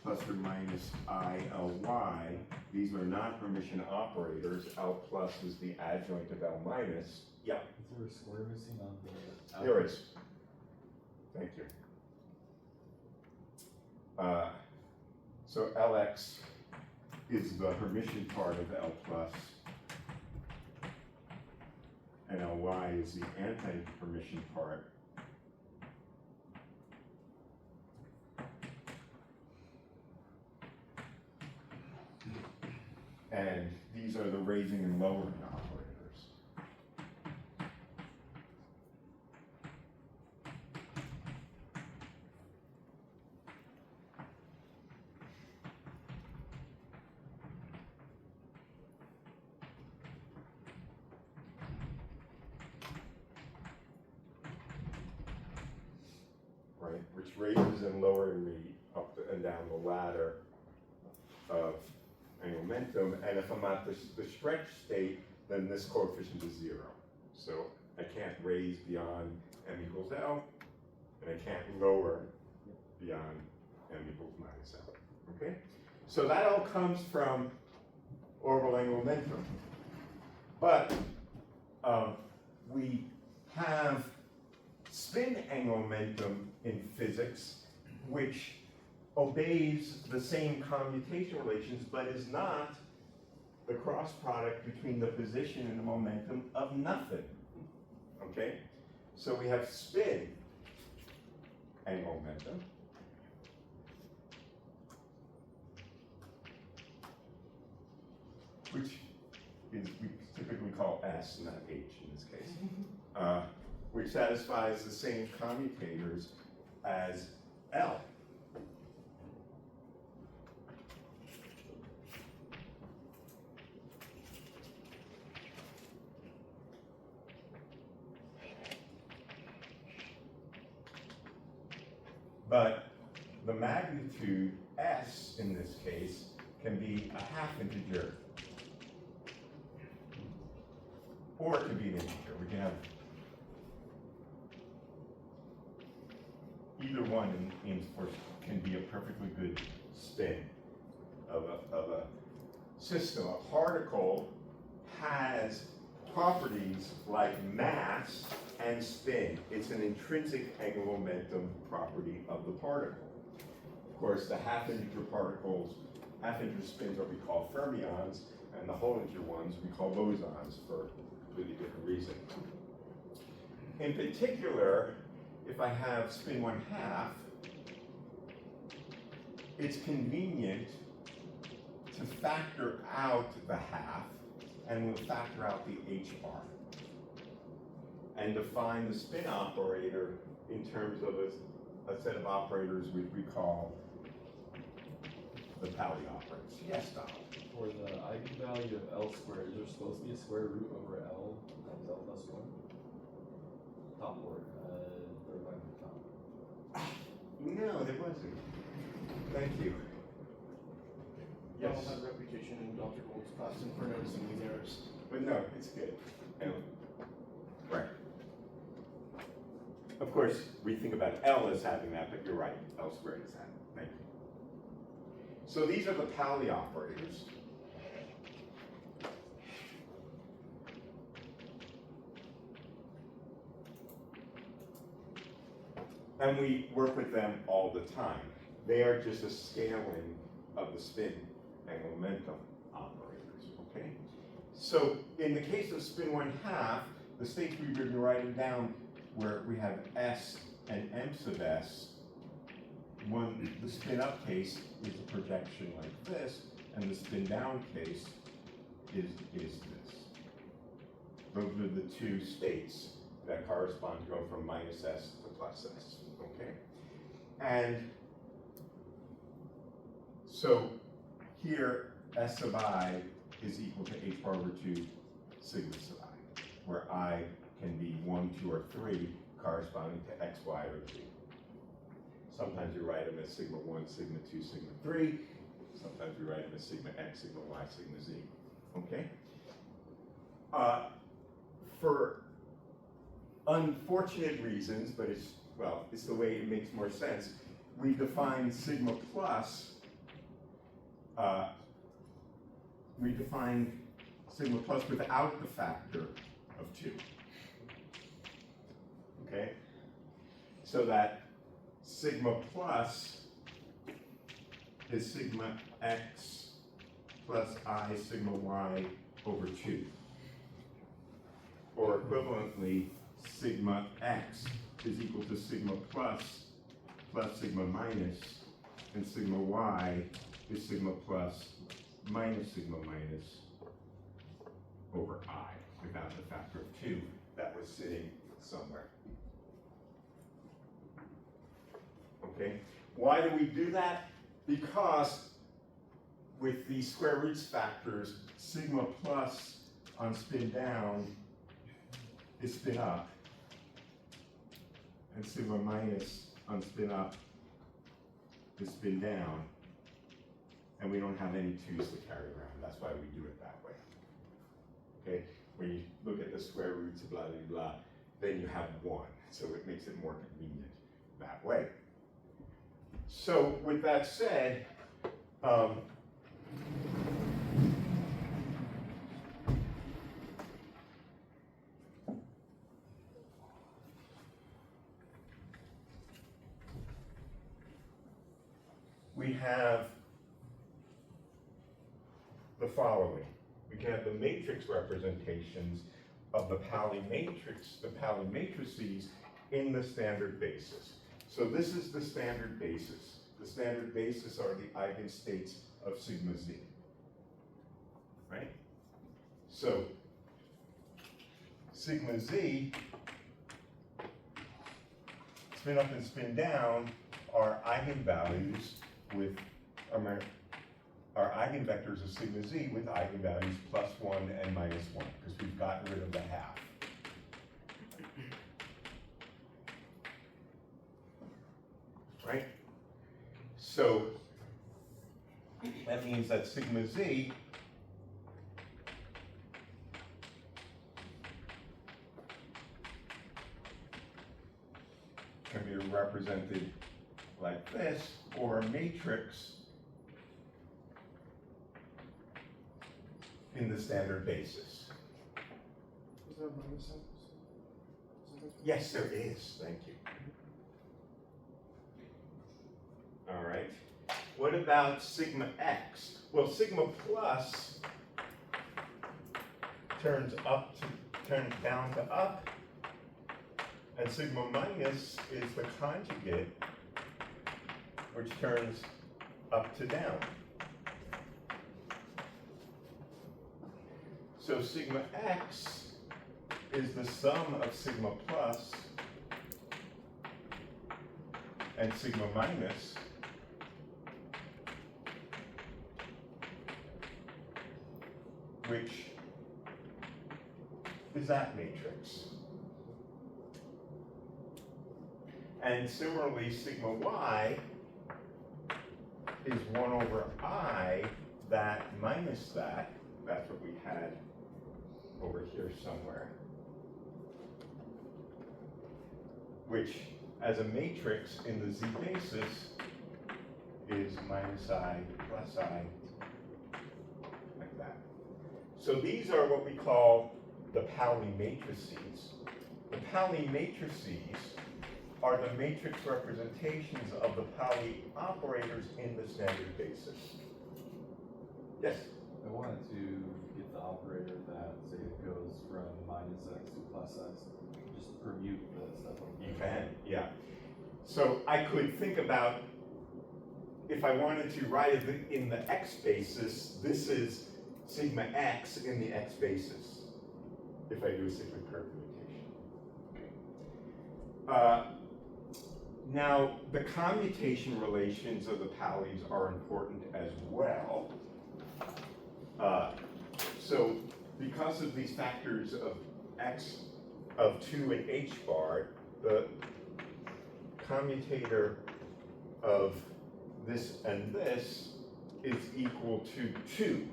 plus or minus I Ly. These are non-permission operators. L plus is the adjoint of L minus. Yeah. Is there a square missing on the? There is. Thank you. So Lx is the Hermitian part of L plus, and Ly is the anti-Hermitian part. And these are the raising and lowering operators. Right, which raises and lowers me up to and down the ladder of angular momentum, and if I'm at the stretch state, then this coefficient is 0. So I can't raise beyond m equals L, and I can't lower beyond m equals minus L, okay? So that all comes from orbital angular momentum. But we have spin angular momentum in physics, which obeys the same commutation relations, but is not the cross product between the position and the momentum of nothing, okay? So we have spin angular momentum, which is we typically call S, not H in this case, which satisfies the same commutators as L. But the magnitude S in this case can be a half integer, or it can be an integer. We can have either one in force can be a perfectly good spin of a system. A particle has properties like mass and spin. It's an intrinsic angular momentum property of the particle. Of course, the half integer particles, half integer spins, are what we call fermions, and the whole integer ones we call bosons for a completely different reason. In particular, if I have spin 1/2, it's convenient to factor out the half, and we'll factor out the h bar, and define the spin operator in terms of a set of operators which we call the Pauli operators. Yes, Donald? For the eigenvalue of L squared, is there supposed to be a square root over L times L plus 1? Top or third line from the top. No, there wasn't. Thank you. Yes. Donald had a reputation in Dr. Gold's class for noticing these errors. But no, it's good. Right. Of course, we think about L as having that, but you're right, L squared is that. Thank you. So these are the Pauli operators. And we work with them all the time. They are just a scaling of the spin angular momentum operators, okay? So in the case of spin 1/2, the states we've been writing down where we have S and M sub S, the spin up case is a projection like this, and the spin down case is this. Those are the two states that correspond to go from minus S to plus S, okay? And so here, S sub I is equal to h bar over 2 sigma sub I, where I can be 1, 2, or 3, corresponding to x, y, or z. Sometimes you write them as sigma 1, sigma 2, sigma 3. Sometimes we write them as sigma x, sigma y, sigma z. Okay? For unfortunate reasons, but it's the way it makes more sense, we define sigma plus without the factor of 2. Okay? So that sigma plus is sigma x plus I sigma y over 2. Or equivalently, sigma x is equal to sigma plus sigma minus, and sigma y is sigma plus minus sigma minus over I, without the factor of 2 that was sitting somewhere. Okay? Why do we do that? Because with the square roots factors, sigma plus on spin down is spin up, and sigma minus on spin up to spin down, and we don't have any 2's to carry around. That's why we do it that way. Okay? When you look at the square roots of blah, blah, blah, then you have 1. So it makes it more convenient that way. So with that said, we have the following. We have the matrix representations of the Pauli matrix, the Pauli matrices in the standard basis. So this is the standard basis. The standard basis are the eigenstates of sigma z, right? So sigma z, spin up and spin down, are eigenvalues with our eigenvectors of sigma z with eigenvalues +1 and -1, because we've gotten rid of the half. Right? So that means that sigma z can be represented like this, or a matrix in the standard basis. Is there a minus sign? Yes, there is, thank you. All right, what about sigma x? Well, sigma plus turns down to up, and sigma minus is the conjugate, which turns up to down. So sigma x is the sum of sigma plus and sigma minus, which is that matrix. And similarly, sigma y is 1 over I, that minus that. That's what we had over here somewhere. Which, as a matrix in the z basis, is minus I plus I, like that. So these are what we call the Pauli matrices. The Pauli matrices are the matrix representations of the Pauli operators in the standard basis. Yes? I wanted to get the operator that, say, it goes from -x to +x, just permute the stuff like You can, yeah. So I could think about, if I wanted to write it in the x basis, this is sigma x in the x basis, if I do a cyclic permutation. Now, the commutation relations of the Paulis are important as well. So because of these factors of x of 2 and h bar, the commutator of this and this is equal to 2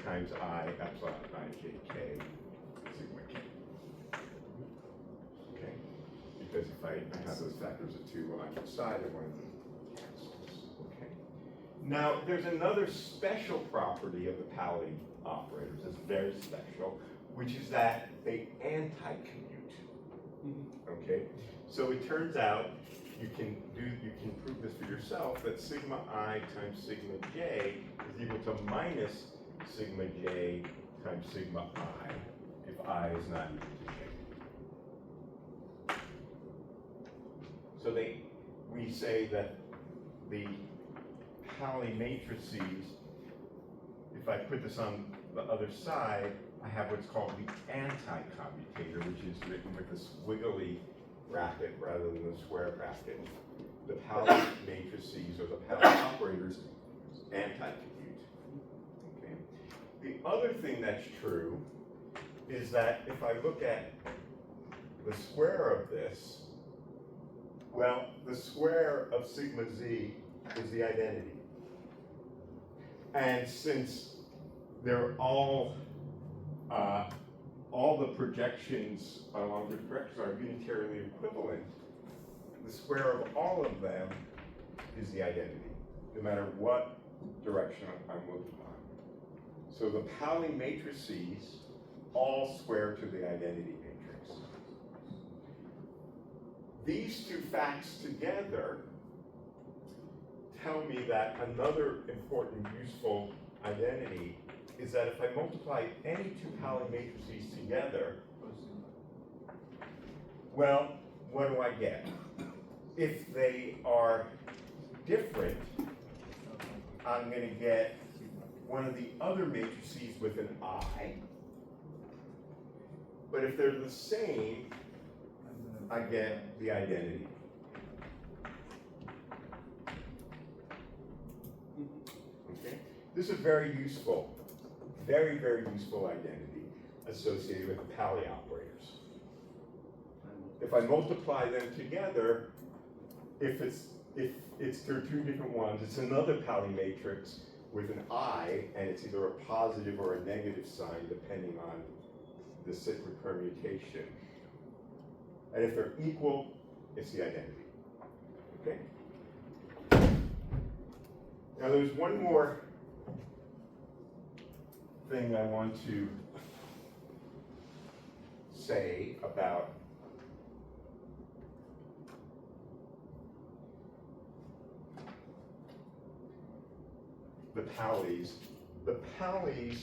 times I epsilon I j k sigma k. Okay? Because if I have those factors of 2 on each side, one of them cancels. Okay? Now, there's another special property of the Pauli operators that's very special, which is that they anti-commute. Okay? So it turns out you can prove this for yourself, that sigma I times sigma j is equal to minus sigma j times sigma I if I is not equal to j. So we say that the Pauli matrices, if I put this on the other side, I have what's called the anti-commutator, which is written with a squiggly bracket rather than the square bracket. The Pauli matrices, or the Pauli operators, anti-commute. Okay. The other thing that's true is that if I look at the square of this, well, the square of sigma z is the identity. And since they're all the projections along the directions are unitarily equivalent, the square of all of them is the identity, no matter what direction I'm looking on. So the Pauli matrices all square to the identity matrix. These two facts together tell me that another important useful identity is that if I multiply any two Pauli matrices together, well, what do I get? If they are different, I'm going to get one of the other matrices with an I. But if they're the same, I get the identity. Okay? This is very useful, very, very useful identity associated with the Pauli operators. If I multiply them together, if there are two different ones, it's another Pauli matrix with an I, and it's either a positive or a negative sign depending on the cyclic permutation. And if they're equal, it's the identity. Okay? Now there's one more thing I want to say about the Paulis. The Paulis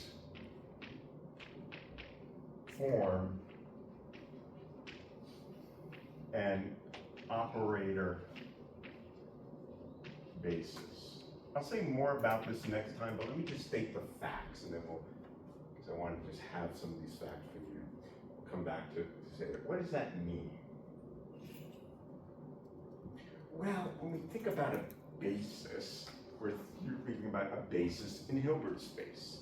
form an operator basis. I'll say more about this next time, but let me just state the facts, and then because I want to just have some of these facts for you. We'll come back to say that. What does that mean? Well, when we think about a basis, you're thinking about a basis in Hilbert space.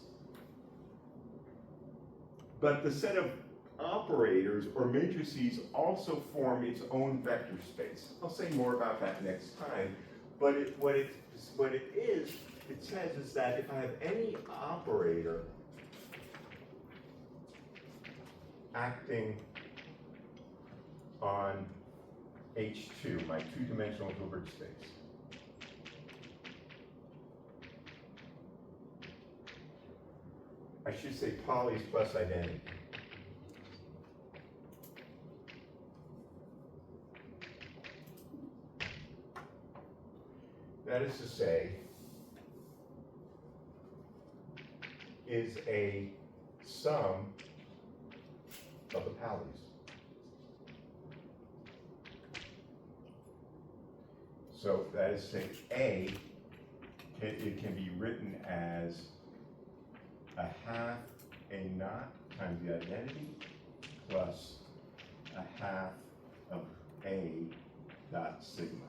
But the set of operators or matrices also form its own vector space. I'll say more about that next time. But what it says is that if I have any operator acting on H2, my two-dimensional Hilbert space, I should say Pauli's plus identity. That is to say, is a sum of the Paulis. So that is to say, A, it can be written as a half A naught times the identity plus a half of A dot sigma.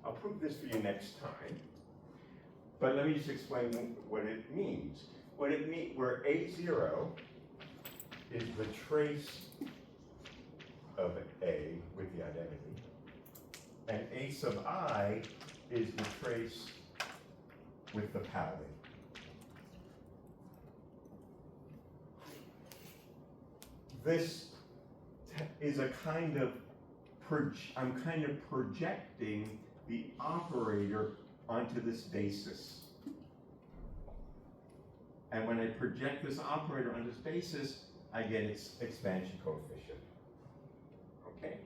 I'll prove this for you next time, but let me just explain what it means. What it means, where A0 is the trace of A with the identity, and A sub I is the trace with the Pauli. This is a kind of, I'm kind of projecting the operator onto this basis. And when I project this operator on this basis, I get its expansion coefficient. Okay?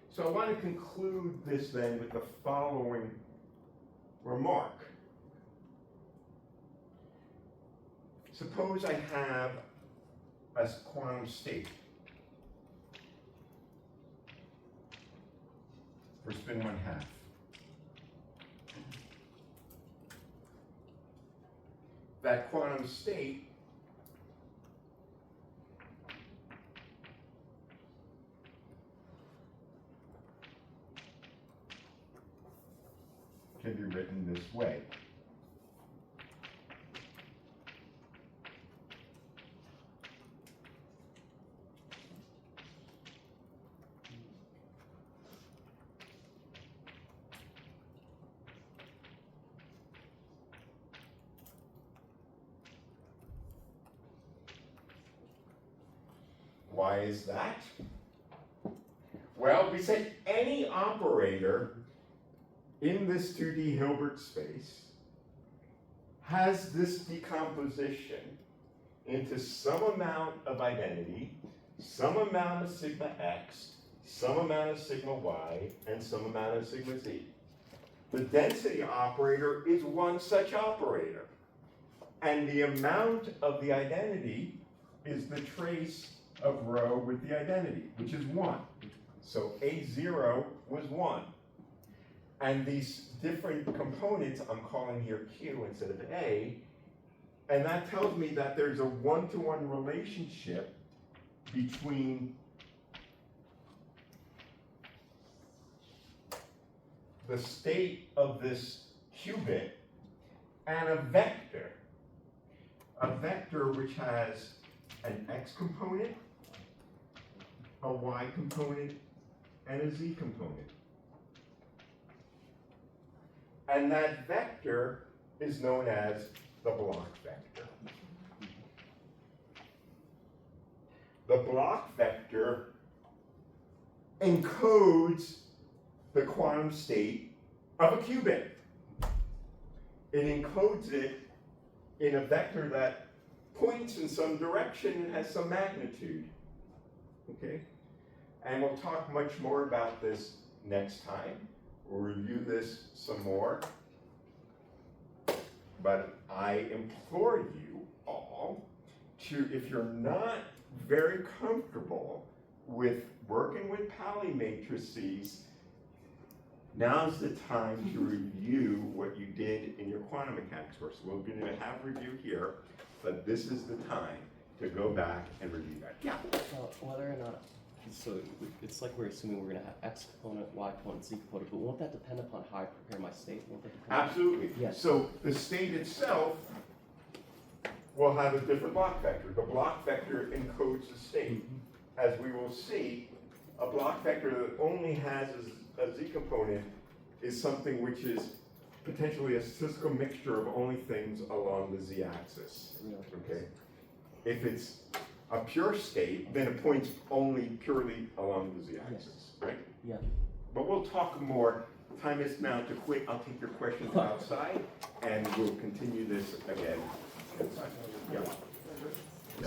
So I want to conclude this then with the following remark. Suppose I have a quantum state for spin 1/2. That quantum state can be written this way. why is that? Well, we said any operator in this 2D Hilbert space has this decomposition into some amount of identity, some amount of sigma x, some amount of sigma y, and some amount of sigma z. The density operator is one such operator. And the amount of the identity is the trace of rho with the identity, which is 1. So A0 was 1. And these different components, I'm calling here Q instead of A, and that tells me that there's a one-to-one relationship between the state of this qubit and a vector which has an x component, a y component, and a z component. And that vector is known as the block vector. The block vector encodes the quantum state of a qubit. It encodes it in a vector that points in some direction and has some magnitude. Okay? And we'll talk much more about this next time. We'll review this some more. But I implore you all to, if you're not very comfortable with working with Pauli matrices, now's the time to review what you did in your quantum mechanics course. We're going to have review here, but this is the time to go back and review that. Yeah. So whether or not, so it's like we're assuming we're gonna have X component, Y component, Z component, but won't that depend upon how I prepare my state? Won't that depend? Absolutely. Yes. So the state itself will have a different block vector. The block vector encodes the state. As we will see, a block vector that only has a Z component is something which is potentially a statistical mixture of only things along the Z axis. Okay? If it's a pure state, then it points only purely along the Z axis, right? Yeah. But we'll talk more. Time is now to quit. I'll take your questions outside, and we'll continue this again inside. Yeah.